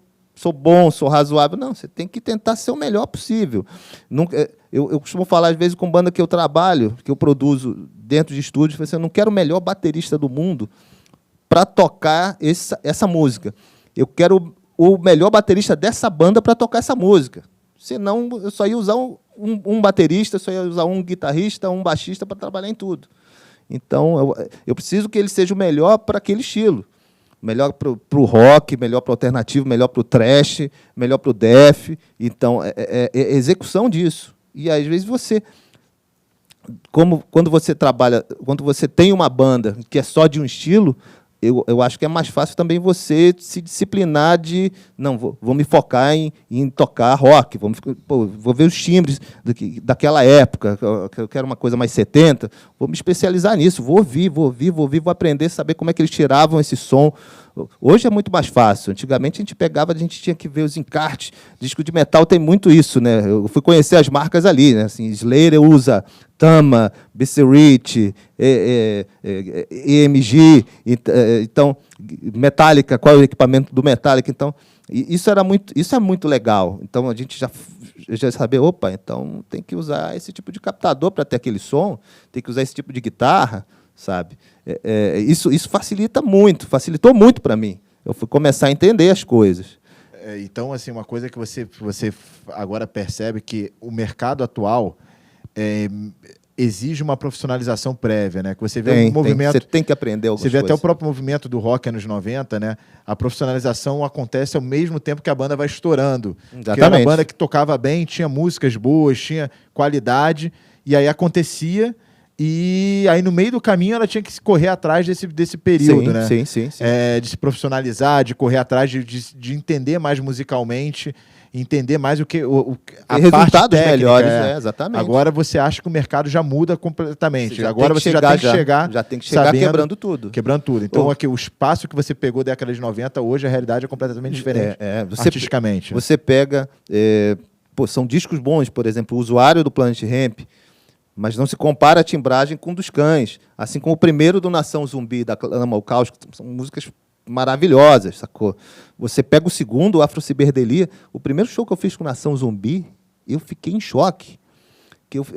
bom, sou razoável. Não, você tem que tentar ser o melhor possível. Eu costumo falar, às vezes, com banda que eu trabalho, que eu produzo dentro de estúdio, eu não quero o melhor baterista do mundo para tocar essa música. Eu quero o melhor baterista dessa banda para tocar essa música. Senão, eu só ia usar um baterista, só ia usar um guitarrista, um baixista para trabalhar em tudo. Então, eu preciso que ele seja o melhor para aquele estilo. Melhor para o rock, melhor para o alternativo, melhor para o thrash, melhor para o death. Então, é execução disso. E, às vezes, quando você trabalha, quando você tem uma banda que é só de um estilo, eu acho que é mais fácil também você se disciplinar de... Não, vou me focar em tocar rock, vou ver os timbres daquela época, eu quero uma coisa mais 70, vou me especializar nisso, vou ouvir, vou aprender, saber como é que eles tiravam esse som. Hoje é muito mais fácil. Antigamente, a gente tinha que ver os encartes. Disco de metal tem muito isso, né? Eu fui conhecer as marcas ali, né? Assim, Slayer usa Tama, BC Rich, EMG, então, Metallica, qual é o equipamento do Metallica? Então, isso é muito legal. Então, a gente já sabe, então tem que usar esse tipo de captador para ter aquele som, tem que usar esse tipo de guitarra, sabe? Isso facilitou muito para mim. Eu fui começar a entender as coisas. Então, assim, uma coisa que você agora percebe que o mercado atual exige uma profissionalização prévia, né? Que você vê um movimento... Você tem que aprender algumas coisas. Você vê até o próprio movimento do rock anos 90, né? A profissionalização acontece ao mesmo tempo que a banda vai estourando. Exatamente. Porque era uma banda que tocava bem, tinha músicas boas, tinha qualidade, e aí acontecia... E aí, no meio do caminho, ela tinha que correr atrás desse período, né? Sim. De se profissionalizar, de correr atrás, de entender mais musicalmente, entender mais a resultados parte técnica. Melhores, exatamente. Agora você acha que o mercado já muda completamente. Agora você já tem que chegar sabendo, quebrando tudo. Então, aqui, o espaço que você pegou da década de 90, hoje a realidade é completamente diferente, artisticamente. Você pega... são discos bons, por exemplo, o Usuário do Planet Hemp, mas não se compara a timbragem com dos Cães, assim como o primeiro do Nação Zumbi, da Animal Caos, que são músicas maravilhosas, sacou? Você pega o segundo, o Afro Ciberdelia, o primeiro show que eu fiz com Nação Zumbi, eu fiquei em choque. O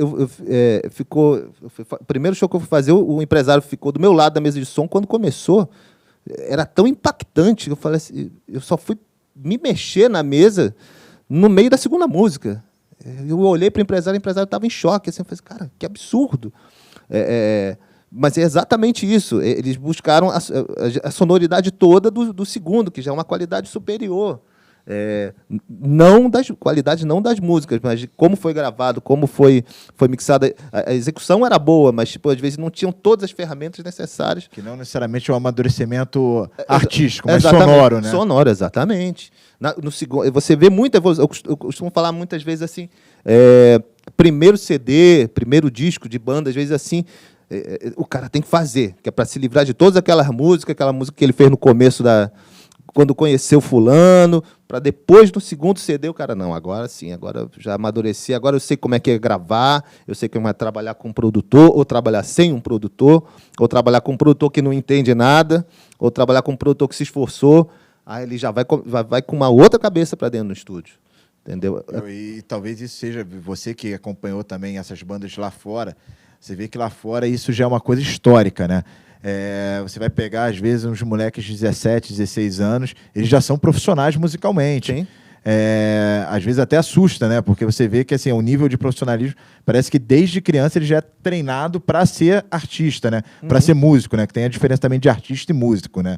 primeiro show que eu fui fazer, o empresário ficou do meu lado da mesa de som, quando começou, era tão impactante, eu falei assim, eu só fui me mexer na mesa no meio da segunda música. Eu olhei para o empresário estava em choque. Assim, eu falei, cara, que absurdo. Mas é exatamente isso. Eles buscaram a sonoridade toda do segundo, que já é uma qualidade superior. Não das qualidades, não das músicas, mas de como foi gravado, como foi mixada. A execução era boa, mas tipo, às vezes não tinham todas as ferramentas necessárias. Que não necessariamente é um amadurecimento artístico, mas Exatamente. sonoro, né? Sonoro, exatamente. No segundo, você vê muita evolução. Eu costumo falar muitas vezes assim, primeiro CD, primeiro disco de banda, às vezes assim, o cara tem que fazer, que é para se livrar de todas aquela música que ele fez no começo quando conheceu fulano, para depois, no segundo CD, o cara, não, agora sim, agora eu já amadureci, agora eu sei como é que é gravar, eu sei como é trabalhar com um produtor, ou trabalhar sem um produtor, ou trabalhar com um produtor que não entende nada, ou trabalhar com um produtor que se esforçou, aí ele já vai com uma outra cabeça para dentro do estúdio, entendeu? E talvez isso seja, você que acompanhou também essas bandas lá fora, você vê que lá fora isso já é uma coisa histórica, né? Você vai pegar, às vezes, uns moleques de 17, 16 anos, eles já são profissionais musicalmente. Sim. Às vezes até assusta, né? Porque você vê que assim, o nível de profissionalismo parece que desde criança ele já é treinado para ser artista, né? Para ser músico, né? Que tem a diferença também de artista e músico, né?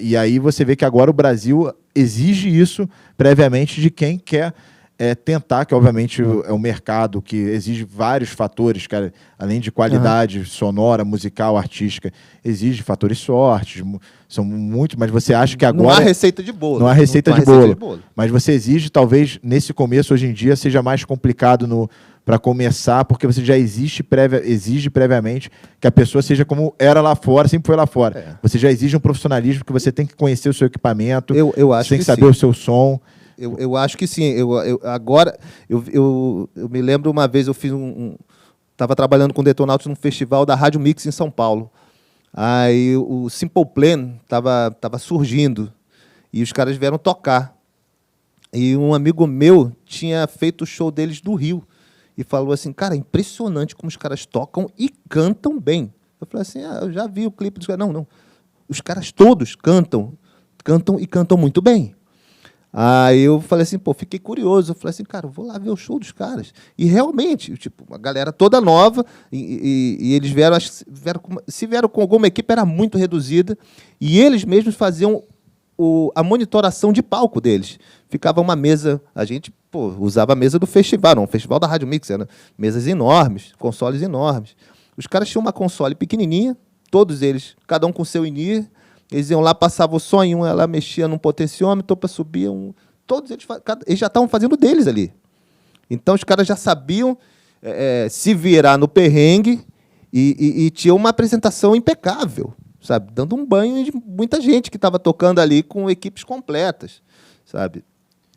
E aí você vê que agora o Brasil exige isso previamente de quem quer tentar, que obviamente é um mercado que exige vários fatores, cara, além de qualidade sonora, musical, artística, exige fatores sorte, são muito, mas você acha que agora... Não há receita de bolo. Não há receita de bolo. Mas você exige, talvez, nesse começo, hoje em dia, seja mais complicado para começar, porque você já exige previamente que a pessoa seja como era lá fora, sempre foi lá fora. Você já exige um profissionalismo que você tem que conhecer o seu equipamento, eu acho você tem que saber sim. o seu som. Eu acho que sim. Agora, eu me lembro uma vez, eu fiz estava trabalhando com o Detonautas num festival da Rádio Mix em São Paulo. Aí o Simple Plan estava surgindo e os caras vieram tocar. E um amigo meu tinha feito o show deles do Rio e falou assim, cara, impressionante como os caras tocam e cantam bem. Eu falei assim, eu já vi o clipe dos caras. Não. Os caras todos cantam e cantam muito bem. Aí eu falei assim, fiquei curioso. Eu falei assim, cara, eu vou lá ver o show dos caras. E realmente, tipo, a galera toda nova, e eles vieram com alguma equipe, era muito reduzida, e eles mesmos faziam a monitoração de palco deles. Ficava uma mesa, a gente usava a mesa do festival, não, o festival da Rádio Mix, eram mesas enormes, consoles enormes. Os caras tinham uma console pequenininha, todos eles, cada um com seu in-ear. Eles iam lá, passavam o som em um, ela mexia num potenciômetro para subir um. Todos eles já estavam fazendo deles ali. Então os caras já sabiam se virar no perrengue e tinha uma apresentação impecável, sabe? Dando um banho em muita gente que estava tocando ali com equipes completas, sabe?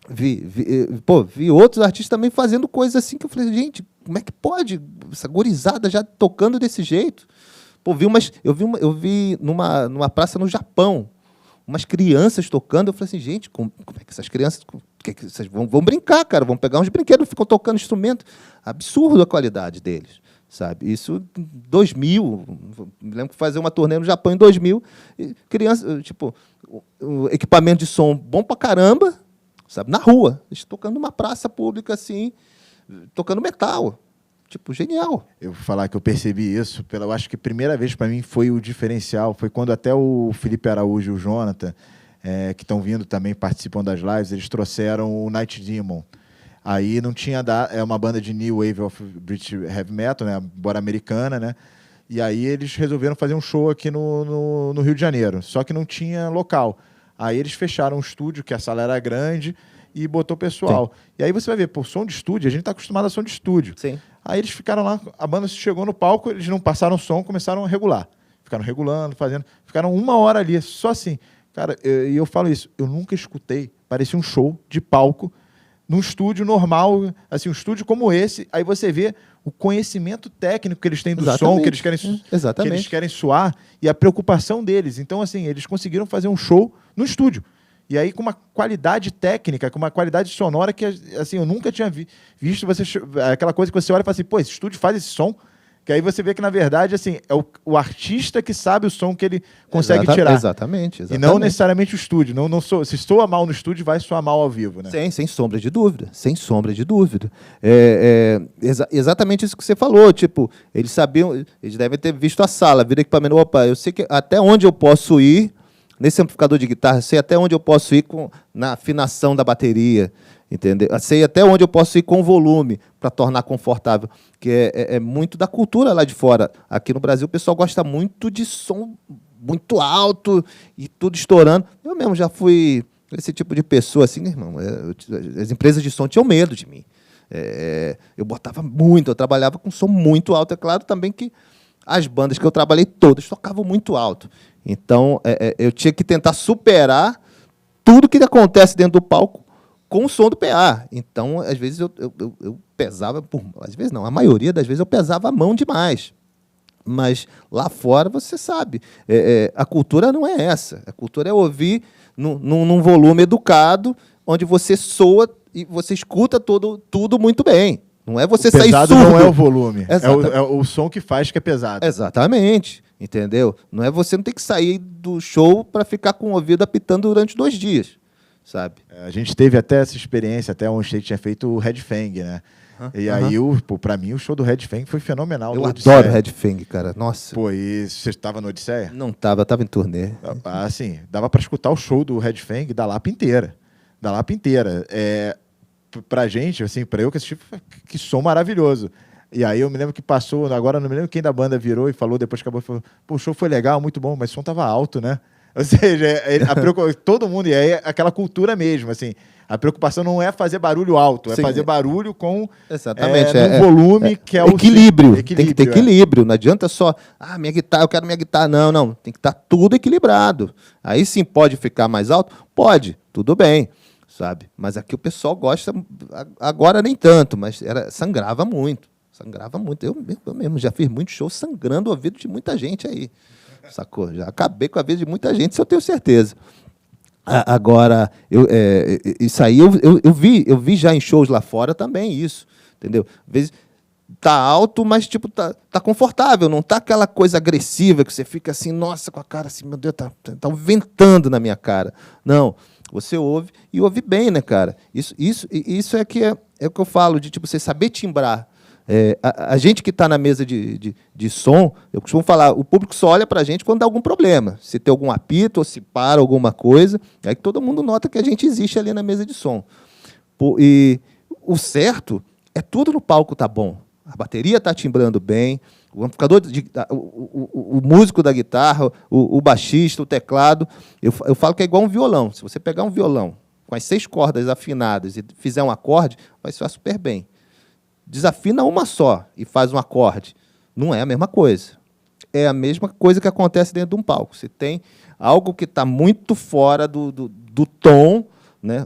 Vi outros artistas também fazendo coisas assim que eu falei, gente, como é que pode? Essa gurizada já tocando desse jeito. Eu vi numa praça no Japão, umas crianças tocando. Eu falei assim, gente, como é que essas crianças vão brincar, cara? Vão pegar uns brinquedos, ficam tocando instrumento. Absurdo a qualidade deles, sabe? Isso em 2000. Me lembro que fazer uma turnê no Japão em 2000. Crianças, tipo, o equipamento de som bom pra caramba, sabe? Na rua, eles tocando numa praça pública assim, tocando metal. Tipo, genial. Eu vou falar que eu percebi isso, eu acho que a primeira vez para mim foi o diferencial, foi quando até o Felipe Araújo e o Jonathan, que estão vindo também, participam das lives, eles trouxeram o Night Demon. Aí não tinha, é uma banda de New Wave of British Heavy Metal, né, embora americana, né, e aí eles resolveram fazer um show aqui no Rio de Janeiro, só que não tinha local. Aí eles fecharam um estúdio, que a sala era grande, e botou pessoal. Sim. E aí você vai ver, som de estúdio, a gente está acostumado a som de estúdio. Sim. Aí eles ficaram lá, a banda chegou no palco, eles não passaram som, começaram a regular. Ficaram regulando, fazendo. Ficaram 1 hora ali, só assim. Cara, e eu falo isso, eu nunca escutei, parecia um show de palco, num estúdio normal, assim, um estúdio como esse, aí você vê o conhecimento técnico que eles têm do som, que eles querem suar, e a preocupação deles. Então, assim, eles conseguiram fazer um show no estúdio. E aí com uma qualidade técnica, com uma qualidade sonora que, assim, eu nunca tinha visto. Aquela coisa que você olha e fala assim, esse estúdio faz esse som. Que aí você vê que, na verdade, assim, é o artista que sabe o som que ele consegue tirar. Exatamente. E não necessariamente o estúdio. Se soa mal no estúdio, vai soar mal ao vivo, né? Sem sombra de dúvida. Sem sombra de dúvida. Exatamente isso que você falou. Tipo, eles sabiam, eles devem ter visto a sala, viram equipamento. Opa, eu sei que até onde eu posso ir nesse amplificador de guitarra, sei até onde eu posso ir na afinação da bateria. Entendeu? Sei até onde eu posso ir com o volume para tornar confortável, que é muito da cultura lá de fora. Aqui no Brasil o pessoal gosta muito de som muito alto e tudo estourando. Eu mesmo já fui esse tipo de pessoa, assim, irmão. As empresas de som tinham medo de mim. Eu botava muito, eu trabalhava com som muito alto. É claro também que as bandas que eu trabalhei todas tocavam muito alto. Então, eu tinha que tentar superar tudo que acontece dentro do palco com o som do PA. Então, às vezes, eu pesava... Às vezes não, a maioria das vezes eu pesava a mão demais. Mas lá fora, você sabe, a cultura não é essa. A cultura é ouvir num volume educado, onde você soa e você escuta tudo muito bem. Não é você sair surdo. Pesado não é o volume, é o som que faz que é pesado. Exatamente, entendeu? Você não tem que sair do show para ficar com o ouvido apitando durante 2 dias. Sabe? A gente teve até essa experiência, até onde a gente tinha feito o Red Fang, né? E aí, pra mim, o show do Red Fang foi fenomenal. Eu adoro Red Fang, cara. Nossa. Pô, e você estava no Odisseia? Não estava, estava em turnê. Assim, dava para escutar o show do Red Fang da Lapa inteira. Da Lapa inteira. Pra gente, assim, pra eu que assisti, que som maravilhoso. E aí eu me lembro que passou, agora não me lembro quem da banda virou e falou, depois que acabou, falou, pô, o show foi legal, muito bom, mas o som tava alto, né? Ou seja, todo mundo, e aí é aquela cultura mesmo, assim, a preocupação não é fazer barulho alto, é fazer barulho com um volume que é o equilíbrio. Tem que ter equilíbrio, não adianta só, minha guitarra, eu quero minha guitarra, não, tem que estar tudo equilibrado. Aí sim pode ficar mais alto? Pode, tudo bem, sabe? Mas aqui o pessoal gosta, agora nem tanto, mas sangrava muito. Eu mesmo já fiz muito show sangrando o ouvido de muita gente aí. Sacou? Já acabei com a vida de muita gente, isso eu tenho certeza. Agora, isso aí eu vi já em shows lá fora também isso, entendeu? Às vezes tá alto, mas tipo tá confortável, não tá aquela coisa agressiva que você fica assim, nossa, com a cara assim, meu Deus, tá ventando na minha cara. Não, você ouve e ouve bem, né, cara? Isso é o que eu falo de tipo você saber timbrar. A gente que está na mesa de som, eu costumo falar, o público só olha para a gente quando dá algum problema. Se tem algum apito ou se para alguma coisa, é que todo mundo nota que a gente existe ali na mesa de som. E o certo é tudo no palco tá bom. A bateria está timbrando bem, o amplificador, o músico da guitarra, o baixista, o teclado. Eu falo que é igual um violão. Se você pegar um violão com as 6 cordas afinadas e fizer um acorde, vai soar super bem. Desafina uma só e faz um acorde. Não é a mesma coisa. É a mesma coisa que acontece dentro de um palco. Você tem algo que está muito fora do tom, né?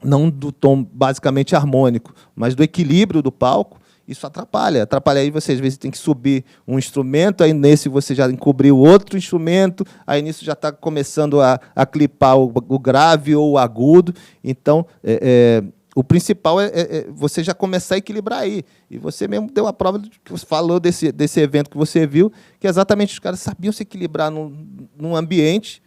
Não do tom basicamente harmônico, mas do equilíbrio do palco. Isso atrapalha. Atrapalha aí você, às vezes, tem que subir um instrumento, aí nesse você já encobriu outro instrumento, aí nisso já está começando a clipar o grave ou o agudo. Então, o principal é você já começar a equilibrar aí. E você mesmo deu a prova que você falou desse evento que você viu, que exatamente os caras sabiam se equilibrar num ambiente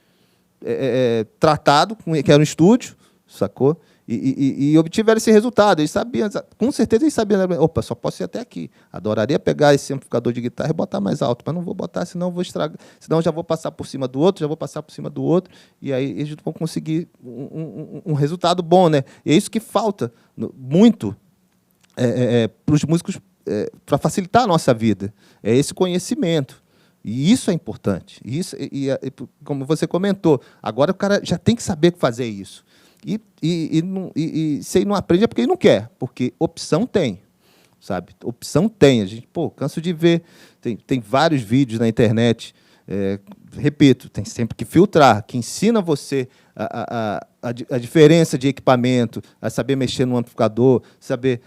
tratado, que era um estúdio, sacou? E obtiveram esse resultado. Eles sabiam, com certeza eles sabiam, opa, só posso ir até aqui. Adoraria pegar esse amplificador de guitarra e botar mais alto, mas não vou botar, senão eu vou estragar. Senão eu já vou passar por cima do outro, e aí eles vão conseguir um resultado bom, né? E é isso que falta muito para os músicos, para facilitar a nossa vida. É esse conhecimento. E isso é importante. Como você comentou, agora o cara já tem que saber fazer isso. Se ele não aprende é porque ele não quer, porque opção tem, sabe? Opção tem. A gente, canso de ver, tem vários vídeos na internet, repito, tem sempre que filtrar, que ensina você a diferença de equipamento, a saber mexer no amplificador, saber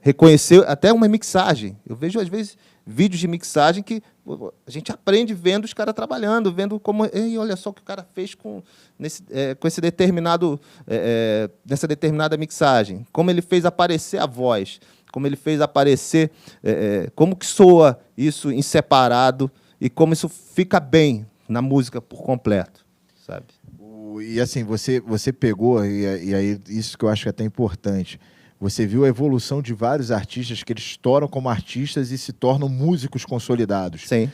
reconhecer até uma mixagem. Eu vejo, às vezes, vídeos de mixagem que a gente aprende vendo os caras trabalhando, vendo como... olha só o que o cara fez com esse determinado... nessa determinada mixagem. Como ele fez aparecer a voz. como ele fez aparecer, como que soa isso em separado e como isso fica bem na música por completo, sabe? E assim, você pegou, e aí isso que eu acho que é até importante, você viu a evolução de vários artistas que eles estouram como artistas e se tornam músicos consolidados. Sim.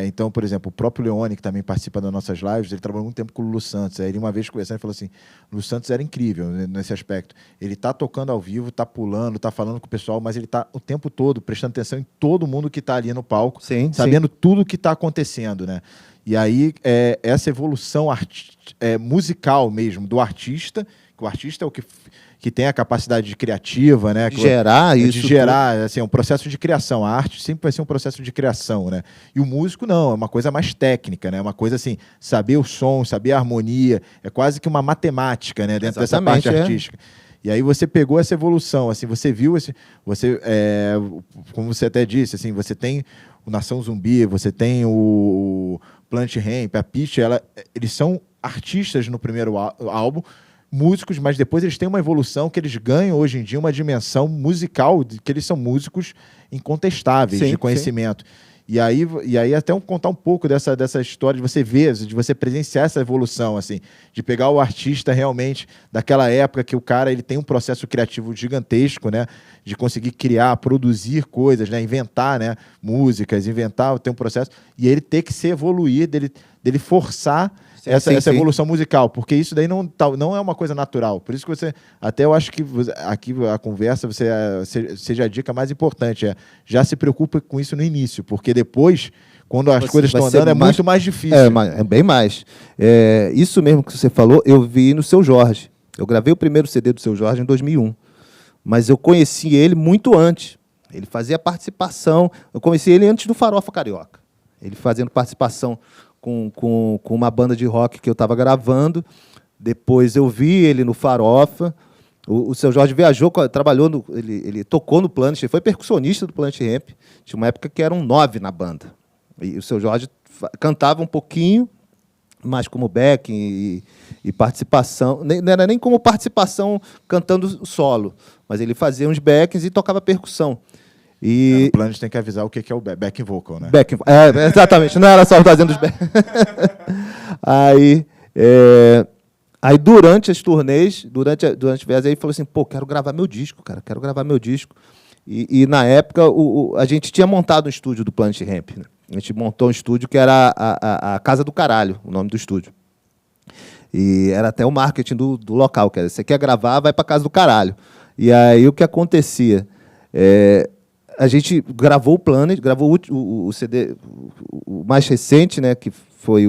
Então, por exemplo, o próprio Leone, que também participa das nossas lives, ele trabalhou muito tempo com o Lulu Santos. Aí ele uma vez conversando, ele falou assim, o Lulu Santos era incrível nesse aspecto. Ele tá tocando ao vivo, tá pulando, tá falando com o pessoal, mas ele tá o tempo todo prestando atenção em todo mundo que tá ali no palco, Sim, sabendo tudo o que tá acontecendo, né? E aí, essa evolução musical mesmo do artista, que o artista é o que tem a capacidade de criativa, né? De gerar isso. De gerar, assim, é um processo de criação. A arte sempre vai ser um processo de criação, né? E o músico não, é uma coisa mais técnica, né? Uma coisa assim, saber o som, saber a harmonia, é quase que uma matemática, né? Dentro dessa parte artística. E aí você pegou essa evolução, assim, você viu como você até disse, assim, você tem o Nação Zumbi, você tem o Planet Hemp, a Pitty, eles são artistas no primeiro álbum, músicos, mas depois eles têm uma evolução que eles ganham hoje em dia uma dimensão musical, que eles são músicos incontestáveis, de conhecimento. Sim. E aí até contar um pouco dessa história de você ver, de você presenciar essa evolução, assim, de pegar o artista realmente daquela época que o cara ele tem um processo criativo gigantesco, né, de conseguir criar, produzir coisas, né, inventar, né, músicas, ter um processo, e ele ter que se evoluir, dele forçar essa evolução musical, porque isso daí não é uma coisa natural. Por isso que até eu acho que aqui a conversa seja a dica mais importante, já se preocupa com isso no início, porque depois, quando as coisas estão andando, é muito mais difícil. É bem mais. Isso mesmo que você falou, eu vi no Seu Jorge. Eu gravei o primeiro CD do Seu Jorge em 2001, mas eu conheci ele muito antes. Ele fazia participação, eu conheci ele antes do Farofa Carioca. Ele fazendo participação com uma banda de rock que eu estava gravando. Depois eu vi ele no Farofa. O Seu Jorge viajou, trabalhou, ele tocou no Planet, ele foi percussionista do Planet Hemp. Tinha uma época que eram 9 na banda. E o Seu Jorge cantava um pouquinho, mas como backing e participação. Não era nem como participação cantando solo, mas ele fazia uns backings e tocava percussão. No Planet tem que avisar o que é o backing vocal, né? Exatamente, não era só fazendo os back. Aí durante as turnês, durante as vezes, ele falou assim, quero gravar meu disco, cara, quero gravar meu disco. E na época, a gente tinha montado um estúdio do Planet Hemp, né? A gente montou um estúdio que era a Casa do Caralho, o nome do estúdio. E era até o marketing do local, que era, você quer gravar, vai para a Casa do Caralho. E aí o que acontecia? A gente gravou o Planet, gravou o CD, o mais recente, né, que foi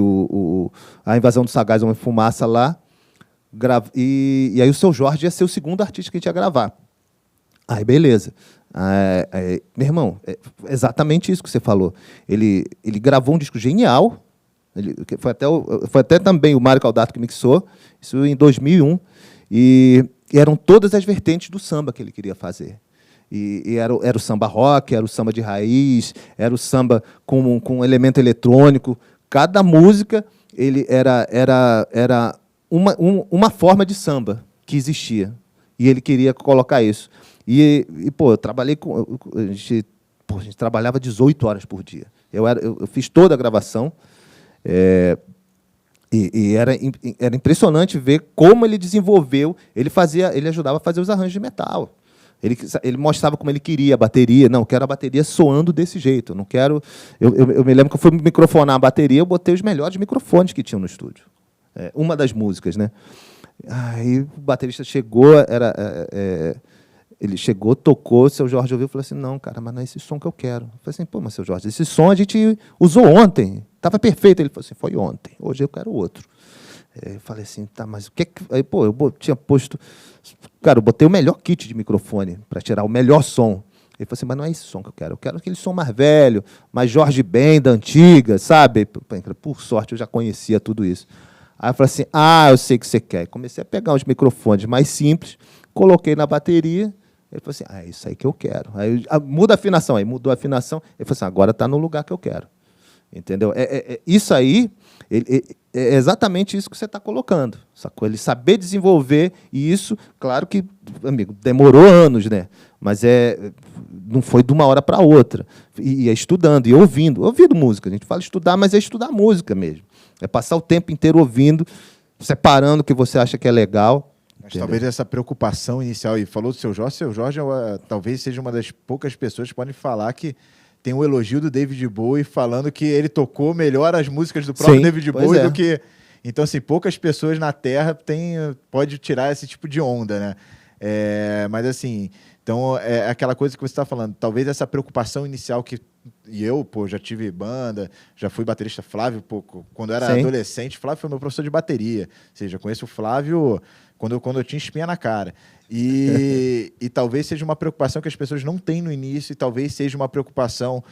a Invasão do Sagaz, Homem Fumaça lá. E aí o Seu Jorge ia ser o segundo artista que a gente ia gravar. Aí, beleza. Meu irmão, exatamente isso que você falou. Ele gravou um disco genial. Foi até também o Mário Caldato que mixou, isso em 2001. E eram todas as vertentes do samba que ele queria fazer. E era o samba rock, era o samba de raiz, era o samba com elemento eletrônico. Cada música era uma forma de samba que existia. E ele queria colocar isso. Eu trabalhei a gente trabalhava 18 horas por dia. Eu fiz toda a gravação. Era impressionante ver como ele desenvolveu. Ele ajudava a fazer os arranjos de metal. Ele mostrava como ele queria a bateria. Não, eu quero a bateria soando desse jeito. Não quero. Eu me lembro que eu fui microfonar a bateria, eu botei os melhores microfones que tinham no estúdio. Uma das músicas, né? Aí o baterista chegou, ele chegou, tocou, o Seu Jorge ouviu e falou assim, não, cara, mas não é esse som que eu quero. Eu falei assim, mas Seu Jorge, esse som a gente usou ontem, estava perfeito. Ele falou assim, foi ontem, hoje eu quero outro. Eu falei assim, tá, mas o que que... Aí, eu tinha posto... Cara, eu botei o melhor kit de microfone para tirar o melhor som. Ele falou assim, mas não é esse som que eu quero aquele som mais velho, mais Jorge Ben, da antiga, sabe? Por sorte, eu já conhecia tudo isso. Aí eu falei assim, eu sei o que você quer. Comecei a pegar uns microfones mais simples, coloquei na bateria, ele falou assim, é isso aí que eu quero. Aí muda a afinação, aí mudou a afinação, ele falou assim, agora está no lugar que eu quero. Entendeu? Isso aí, É exatamente isso que você está colocando, sacou? Ele saber desenvolver, e isso, claro que, amigo, demorou anos, né? Mas não foi de uma hora para outra. E é estudando, e ouvindo música. A gente fala estudar, mas é estudar música mesmo. É passar o tempo inteiro ouvindo, separando o que você acha que é legal. Mas entendeu? talvez essa preocupação inicial, e falou do seu Jorge talvez seja uma das poucas pessoas que podem falar que tem um elogio do David Bowie falando que ele tocou melhor as músicas do próprio David Bowie do que... Então, assim, poucas pessoas na Terra pode tirar esse tipo de onda, né? Mas, assim, então, é aquela coisa que você está falando. Talvez essa preocupação inicial que... E eu, já tive banda, já fui baterista. Flávio, quando eu era adolescente, Flávio foi meu professor de bateria. Ou seja, conheço o Flávio quando eu tinha espinha na cara. E talvez seja uma preocupação que as pessoas não têm no início, e talvez seja uma preocupação,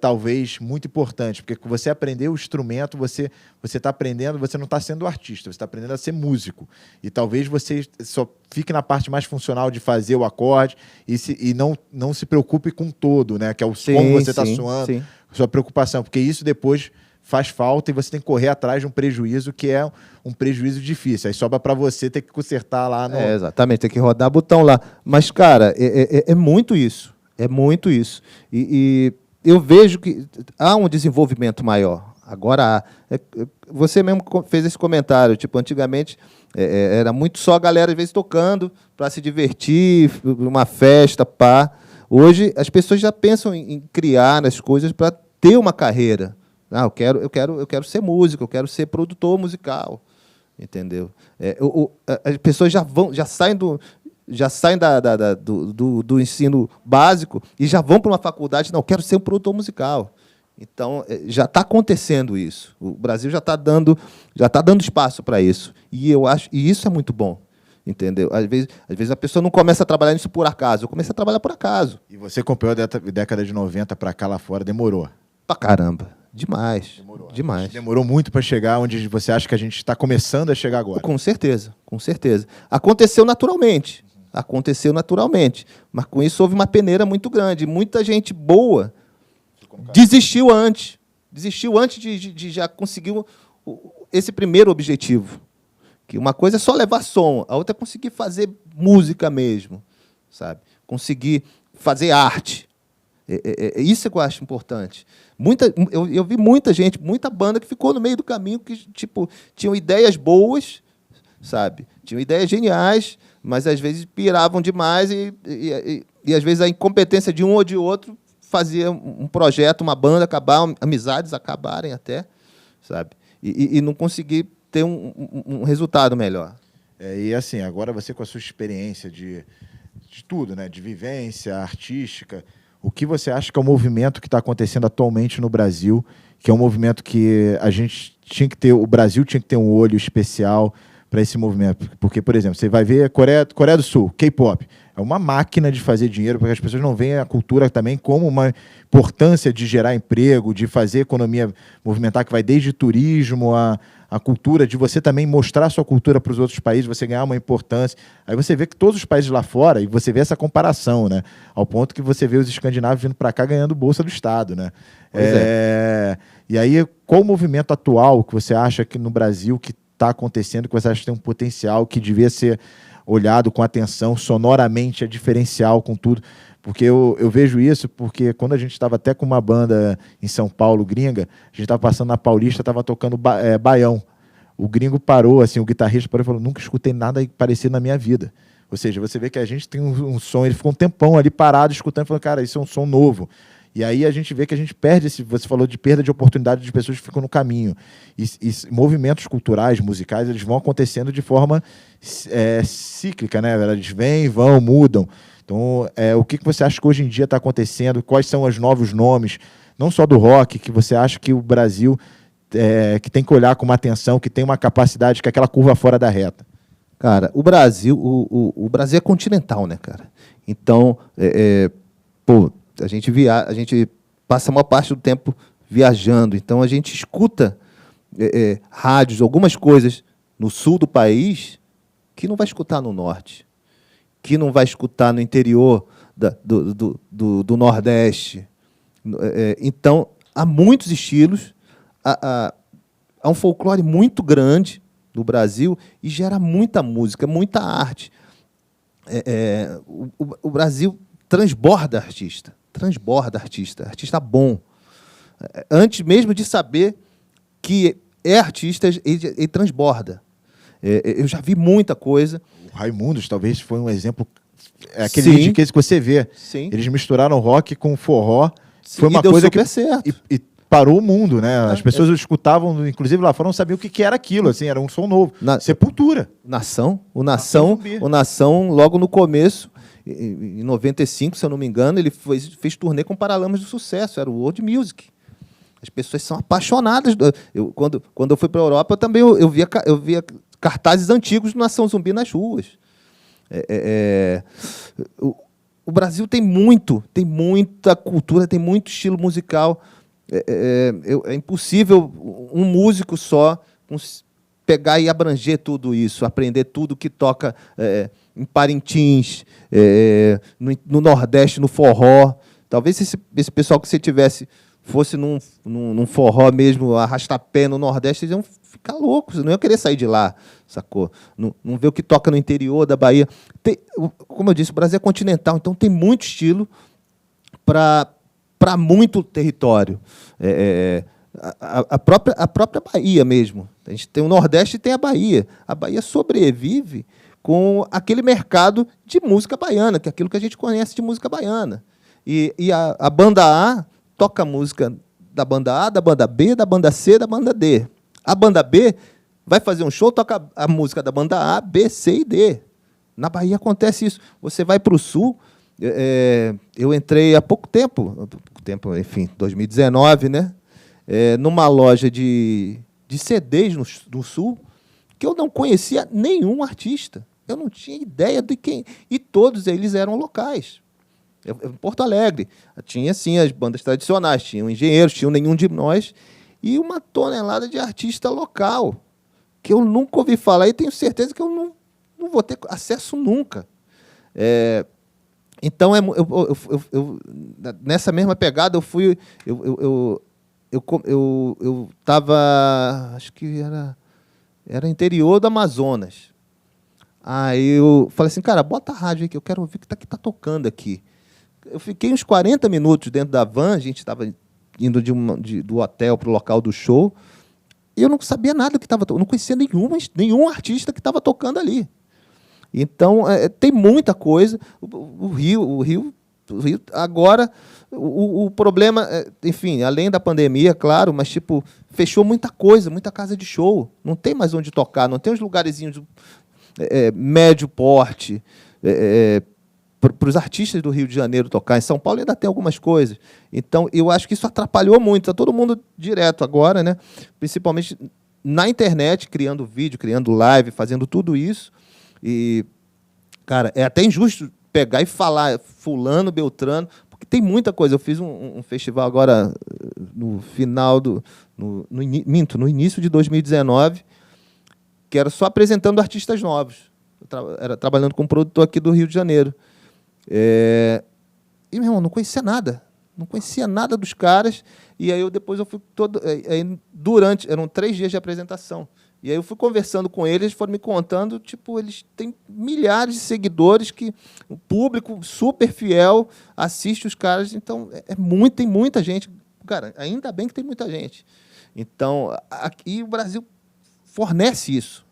talvez, muito importante. Porque você aprender o instrumento, você está aprendendo, você não está sendo artista, você está aprendendo a ser músico. E talvez você só fique na parte mais funcional de fazer o acorde e não se preocupe com todo, né? Que é como você está soando, sua preocupação. Porque isso depois faz falta e você tem que correr atrás de um prejuízo que é um prejuízo difícil. Aí sobra para você ter que consertar lá no... exatamente, tem que rodar botão lá. Mas, cara, é muito isso. É muito isso. E eu vejo que há um desenvolvimento maior. Agora há. Você mesmo fez esse comentário. Tipo, antigamente era muito só a galera, às vezes, tocando para se divertir, uma festa, pá. Hoje, as pessoas já pensam em criar as coisas para ter uma carreira. Eu quero ser músico, eu quero ser produtor musical, entendeu? As pessoas já saem do ensino básico e já vão para uma faculdade. Não, eu quero ser um produtor musical. Então, já está acontecendo isso. O Brasil já está dando espaço para isso. E isso é muito bom. Entendeu? Às vezes a pessoa não começa a trabalhar nisso por acaso. Eu comecei a trabalhar por acaso. E você acompanhou a década de 90 para cá lá fora, demorou? Pra caramba. Demais. Demais. Demorou muito para chegar onde você acha que a gente está começando a chegar agora. Com certeza, com certeza. Aconteceu naturalmente. Mas com isso houve uma peneira muito grande. Muita gente boa desistiu antes. Desistiu antes de já conseguir esse primeiro objetivo. Que uma coisa é só levar som, a outra é conseguir fazer música mesmo, sabe? Conseguir fazer arte. Isso que eu acho importante. Eu vi muita gente, muita banda que ficou no meio do caminho, que tipo, tinham ideias boas, sabe? Tinham ideias geniais, mas às vezes piravam demais e às vezes a incompetência de um ou de outro fazia um projeto, uma banda acabar, amizades acabarem até, sabe? E não conseguir ter um resultado melhor. E assim, agora você com a sua experiência de tudo, né? De vivência artística, o que você acha que é o movimento que está acontecendo atualmente no Brasil, que é um movimento que a gente tinha que ter, o Brasil tinha que ter um olho especial para esse movimento? Porque, por exemplo, você vai ver a Coreia do Sul, K-pop, é uma máquina de fazer dinheiro, porque as pessoas não veem a cultura também como uma importância de gerar emprego, de fazer a economia movimentar, que vai desde turismo a cultura, de você também mostrar a sua cultura para os outros países, você ganhar uma importância. Aí você vê que todos os países lá fora, e você vê essa comparação, né? Ao ponto que você vê os escandinavos vindo para cá ganhando bolsa do Estado, né? E aí, qual o movimento atual que você acha que no Brasil que está acontecendo, que você acha que tem um potencial, que devia ser olhado com atenção, sonoramente é diferencial com tudo? Porque eu vejo isso porque quando a gente estava até com uma banda em São Paulo, gringa, a gente estava passando na Paulista, estava tocando baião. O gringo parou, assim, o guitarrista parou e falou, nunca escutei nada parecido na minha vida. Ou seja, você vê que a gente tem um som, ele ficou um tempão ali parado, escutando, falando, cara, isso é um som novo. E aí a gente vê que a gente perde você falou de perda de oportunidade de pessoas que ficam no caminho. E movimentos culturais, musicais, eles vão acontecendo de forma cíclica, né? Eles vêm, vão, mudam. Então, o que você acha que hoje em dia está acontecendo? Quais são os novos nomes, não só do rock, que você acha que o Brasil que tem que olhar com uma atenção, que tem uma capacidade, que é aquela curva fora da reta? Cara, o Brasil é continental, né, cara? Então, a gente passa a maior parte do tempo viajando, então a gente escuta rádios, algumas coisas no sul do país que não vai escutar no norte, que não vai escutar no interior do Nordeste. Então, há muitos estilos, há um folclore muito grande no Brasil e gera muita música, muita arte. O Brasil transborda artista bom. Antes mesmo de saber que é artista, ele transborda. Eu já vi muita coisa. O Raimundos talvez foi um exemplo. É aquele índice que você vê. Sim. Eles misturaram rock com forró. Sim, foi uma e deu coisa super que certo. E parou o mundo, né? As pessoas escutavam, inclusive lá fora, não sabiam o que era aquilo, assim, era um som novo. Sepultura. O Nação, logo no começo, em 95, se eu não me engano, ele fez turnê com Paralamas do Sucesso, era o World Music. As pessoas são apaixonadas. Quando eu fui para a Europa, eu via cartazes antigos do Nação Zumbi nas ruas. O Brasil tem muita cultura, tem muito estilo musical. É impossível um músico só pegar e abranger tudo isso, aprender tudo que toca em Parintins, no Nordeste, no forró. Talvez esse pessoal que você tivesse fosse num forró mesmo, arrastapé no Nordeste, eles iam ficar loucos, não iam querer sair de lá, sacou? Não ver o que toca no interior da Bahia. Como eu disse, o Brasil é continental, então tem muito estilo para muito território. A própria Bahia mesmo. A gente tem o Nordeste e tem a Bahia. A Bahia sobrevive com aquele mercado de música baiana, que é aquilo que a gente conhece de música baiana. E a banda A toca música da banda A, da banda B, da banda C, da banda D. A banda B vai fazer um show, toca a música da banda A, B, C e D. Na Bahia acontece isso. Você vai para o Sul. Eu entrei há pouco tempo, enfim, 2019, né? Numa loja de CDs no Sul, que eu não conhecia nenhum artista. Eu não tinha ideia de quem. E todos eles eram locais. Em Porto Alegre, tinha, sim, as bandas tradicionais, tinham engenheiros, tinham Nenhum de Nós, e uma tonelada de artista local, que eu nunca ouvi falar, e tenho certeza que eu não vou ter acesso nunca. Então, nessa mesma pegada, eu estava, acho que era interior do Amazonas. Aí eu falei assim, cara, bota a rádio aí, que eu quero ouvir o que está tocando aqui. Eu fiquei uns 40 minutos dentro da van, a gente estava indo do hotel para o local do show, e eu não sabia nada do que estava tocando, não conhecia nenhum artista que estava tocando ali. Então, tem muita coisa. O Rio agora, o problema, enfim, além da pandemia, claro, mas tipo, fechou muita coisa, muita casa de show. Não tem mais onde tocar, não tem uns lugarzinhos médio porte para os artistas do Rio de Janeiro tocar. Em São Paulo ainda tem algumas coisas. Então, eu acho que isso atrapalhou muito. Está todo mundo direto agora, né? Principalmente na internet, criando vídeo, criando live, fazendo tudo isso. E, cara, é até injusto pegar e falar fulano, beltrano, porque tem muita coisa. Eu fiz um festival agora no final no início de 2019, que era só apresentando artistas novos. Era trabalhando com um produtor aqui do Rio de Janeiro. E, meu irmão, não conhecia nada dos caras. E aí depois eu fui eram 3 dias de apresentação. E aí eu fui conversando com eles foram me contando, tipo, eles têm milhares de seguidores, que o público super fiel assiste os caras. Então, tem muita gente. Cara, ainda bem que tem muita gente. Então, aqui o Brasil fornece isso.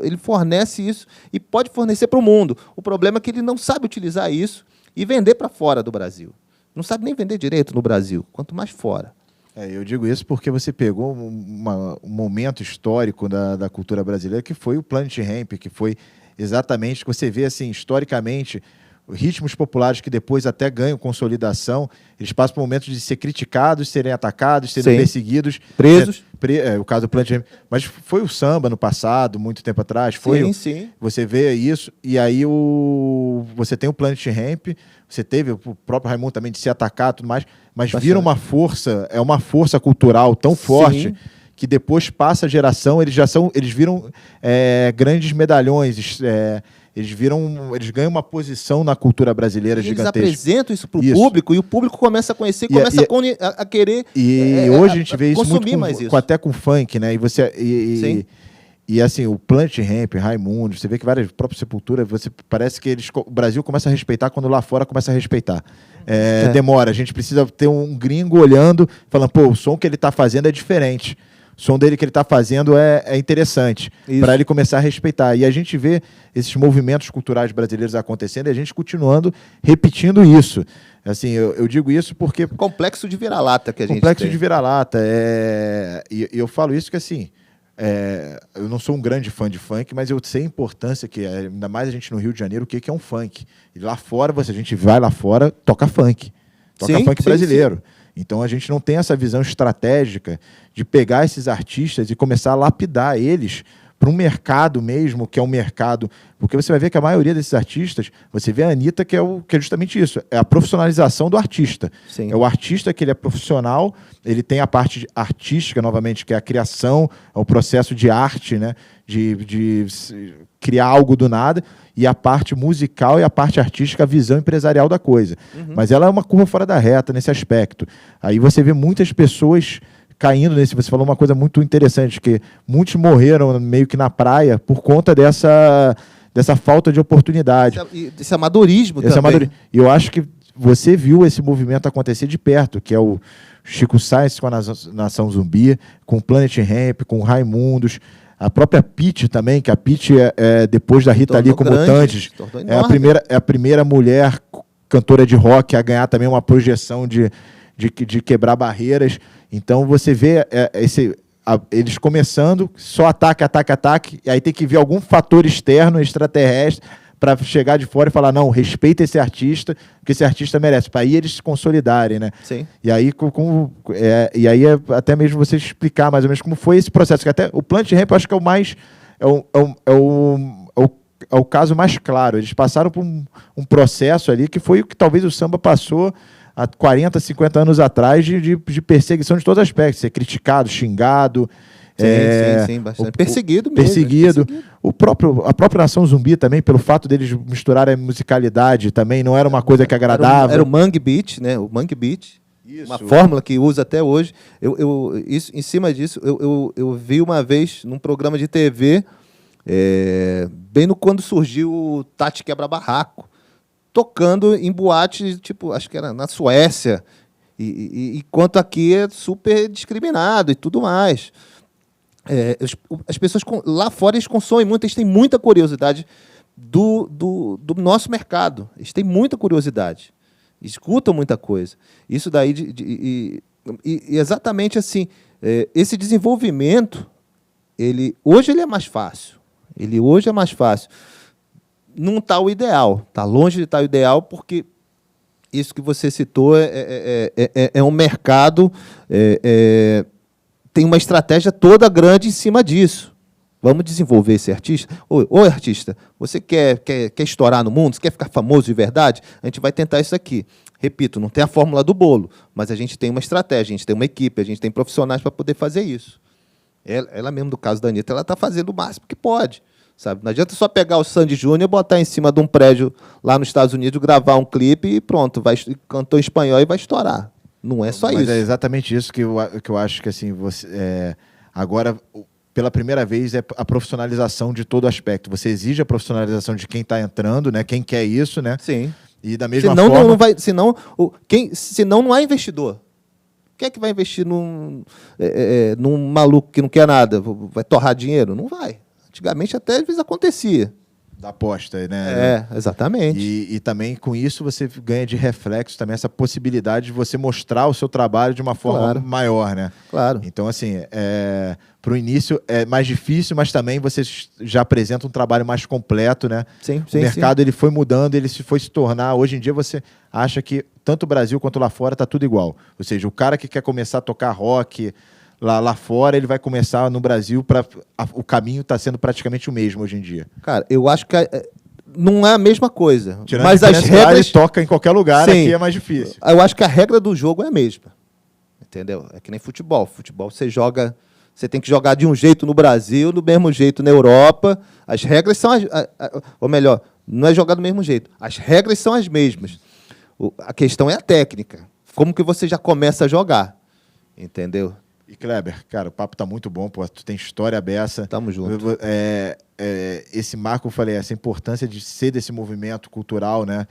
Ele fornece isso e pode fornecer para o mundo. O problema é que ele não sabe utilizar isso e vender para fora do Brasil. Não sabe nem vender direito no Brasil, quanto mais fora. Eu digo isso porque você pegou um momento histórico da cultura brasileira, que foi o Planet Hemp, que foi exatamente, que você vê assim, historicamente, ritmos populares que depois até ganham consolidação, eles passam por momentos de ser criticados, serem atacados, serem perseguidos. Presos. O caso do Planet Hemp. Mas foi o samba no passado, muito tempo atrás. Sim. Você vê isso, e aí você tem o Planet Hemp, você teve o próprio Raimundo também de se atacar e tudo mais, mas vira uma força cultural tão forte que depois passa a geração, eles viram grandes medalhões, eles ganham uma posição na cultura brasileira gigantesca. Eles apresentam isso para o público e o público começa a conhecer, começa a querer hoje a gente vê isso muito até com funk, né? E assim, o Planet Hemp, Raimundo, você vê que várias próprias Sepultura, parece que o Brasil começa a respeitar quando lá fora começa a respeitar. Demora, a gente precisa ter um gringo olhando, falando, pô, o som que ele está fazendo é diferente. O som dele que ele está fazendo é interessante, para ele começar a respeitar. E a gente vê esses movimentos culturais brasileiros acontecendo e a gente continuando repetindo isso. Assim, eu digo isso porque... Complexo de vira-lata que a gente tem. Complexo de vira-lata. E eu falo isso que, assim... eu não sou um grande fã de funk, mas eu sei a importância que ainda mais a gente no Rio de Janeiro, o que é um funk. E lá fora, a gente vai lá fora, toca funk. Toca funk brasileiro. Sim. Então a gente não tem essa visão estratégica de pegar esses artistas e começar a lapidar eles para um mercado mesmo, que é um mercado... Porque você vai ver que a maioria desses artistas, você vê a Anitta, que é justamente isso, é a profissionalização do artista. Sim. É o artista que ele é profissional, ele tem a parte artística, novamente, que é a criação, é o processo de arte, né? de criar algo do nada, e a parte musical e a parte artística, a visão empresarial da coisa. Mas ela é uma curva fora da reta nesse aspecto. Aí você vê muitas pessoas caindo nesse... Você falou uma coisa muito interessante, que muitos morreram meio que na praia por conta dessa falta de oportunidade. Esse amadorismo também. E eu acho que você viu esse movimento acontecer de perto, que é o Chico Science com a Nação Zumbi, com o Planet Hemp, com o Raimundos, a própria Pitty também, que a Pitty, depois da Rita Lee como Tantes, é a primeira mulher cantora de rock a ganhar também uma projeção de quebrar barreiras. Então você vê eles começando, só ataque, e aí tem que vir algum fator externo, extraterrestre, para chegar de fora e falar, não, respeita esse artista, porque esse artista merece, para aí eles se consolidarem, né? Sim. E aí, até mesmo você explicar mais ou menos como foi esse processo, que até o Planet Hemp eu acho que é o mais... É o caso mais claro. Eles passaram por um processo ali que foi o que talvez o samba passou há 40, 50 anos atrás de perseguição de todos os aspectos, ser criticado, xingado... Sim, bastante. Perseguido mesmo. Perseguido. A própria Nação Zumbi também, pelo fato deles misturarem a musicalidade, também não era uma coisa que agradava. Era o Mangue Beat, né? O Mangue Beat. Isso. Uma fórmula que usa até hoje. Em cima disso, eu vi uma vez num programa de TV, bem quando surgiu o Tati Quebra-Barraco, tocando em boate, tipo, acho que era na Suécia, enquanto aqui é super discriminado e tudo mais. As pessoas lá fora eles consomem muito, eles têm muita curiosidade do nosso mercado. Eles têm muita curiosidade, escutam muita coisa. Isso daí exatamente assim, esse desenvolvimento, hoje ele é mais fácil. Hoje é mais fácil. Não está o ideal, está longe de estar o ideal, porque isso que você citou é um mercado. Tem uma estratégia toda grande em cima disso. Vamos desenvolver esse artista. Oi, artista, você quer estourar no mundo? Você quer ficar famoso de verdade? A gente vai tentar isso aqui. Repito, não tem a fórmula do bolo, mas a gente tem uma estratégia, a gente tem uma equipe, a gente tem profissionais para poder fazer isso. Ela mesmo, do caso da Anitta, ela está fazendo o máximo que pode. Sabe? Não adianta só pegar o Sandy Júnior, botar em cima de um prédio lá nos Estados Unidos, gravar um clipe e pronto, cantou em espanhol e vai estourar. Não é só isso. Mas é exatamente isso que eu acho que assim, agora, pela primeira vez, é a profissionalização de todo aspecto. Você exige a profissionalização de quem está entrando, né? Quem quer isso, né? Sim. E da mesma forma... Senão não há investidor. Quem é que vai investir num maluco que não quer nada? Vai torrar dinheiro? Não vai. Antigamente até às vezes acontecia. Da aposta, né? Exatamente. E também com isso você ganha de reflexo também essa possibilidade de você mostrar o seu trabalho de uma forma maior, né? Claro. Então, assim, para o início é mais difícil, mas também você já apresenta um trabalho mais completo, né? Sim, o mercado ele foi mudando, ele foi se tornar... Hoje em dia você acha que tanto o Brasil quanto lá fora está tudo igual. Ou seja, o cara que quer começar a tocar rock... Lá fora, ele vai começar no Brasil, o caminho está sendo praticamente o mesmo hoje em dia. Cara, eu acho que não é a mesma coisa. Tirando mas as regras... Ele toca em qualquer lugar, aqui é mais difícil. Eu acho que a regra do jogo é a mesma. Entendeu? É que nem futebol. Futebol você joga Você tem que jogar de um jeito no Brasil, do mesmo jeito na Europa. As regras são ou melhor, não é jogar do mesmo jeito. As regras são as mesmas. A questão é a técnica. Como que você já começa a jogar? Entendeu? E Kleber, cara, o papo tá muito bom, pô. Tu tem história beça. Tamo junto. Esse marco, eu falei, essa importância de ser desse movimento cultural, né?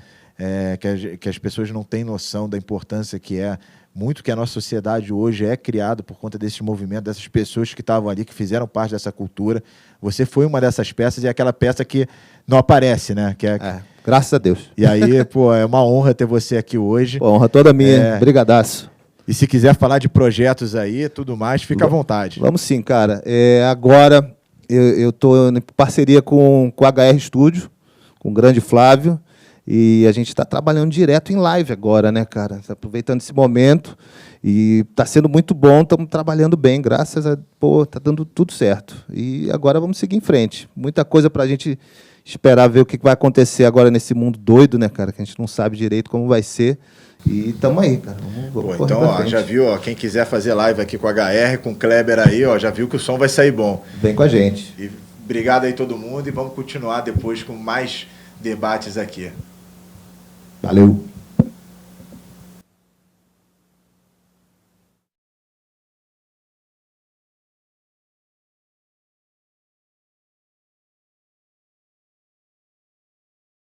Que as pessoas não têm noção da importância que é. Muito que a nossa sociedade hoje é criada por conta desse movimento, dessas pessoas que estavam ali, que fizeram parte dessa cultura. Você foi uma dessas peças e é aquela peça que não aparece, né? Graças a Deus. E aí, pô, é uma honra ter você aqui hoje. Pô, honra toda minha. Brigadaço. E se quiser falar de projetos aí, tudo mais, fica à vontade. Vamos sim, cara. Agora eu estou em parceria com o HR Studio, com o grande Flávio, e a gente está trabalhando direto em live agora, né, cara? Aproveitando esse momento. E está sendo muito bom, estamos trabalhando bem, graças a... Pô, está dando tudo certo. E agora vamos seguir em frente. Muita coisa para a gente esperar ver o que vai acontecer agora nesse mundo doido, né, cara? Que a gente não sabe direito como vai ser. E estamos aí, cara. Vamos então, ó, já viu, ó, quem quiser fazer live aqui com o HR, com o Kleber aí, ó, já viu que o som vai sair bom. Vem com a gente. E obrigado aí todo mundo e vamos continuar depois com mais debates aqui. Valeu.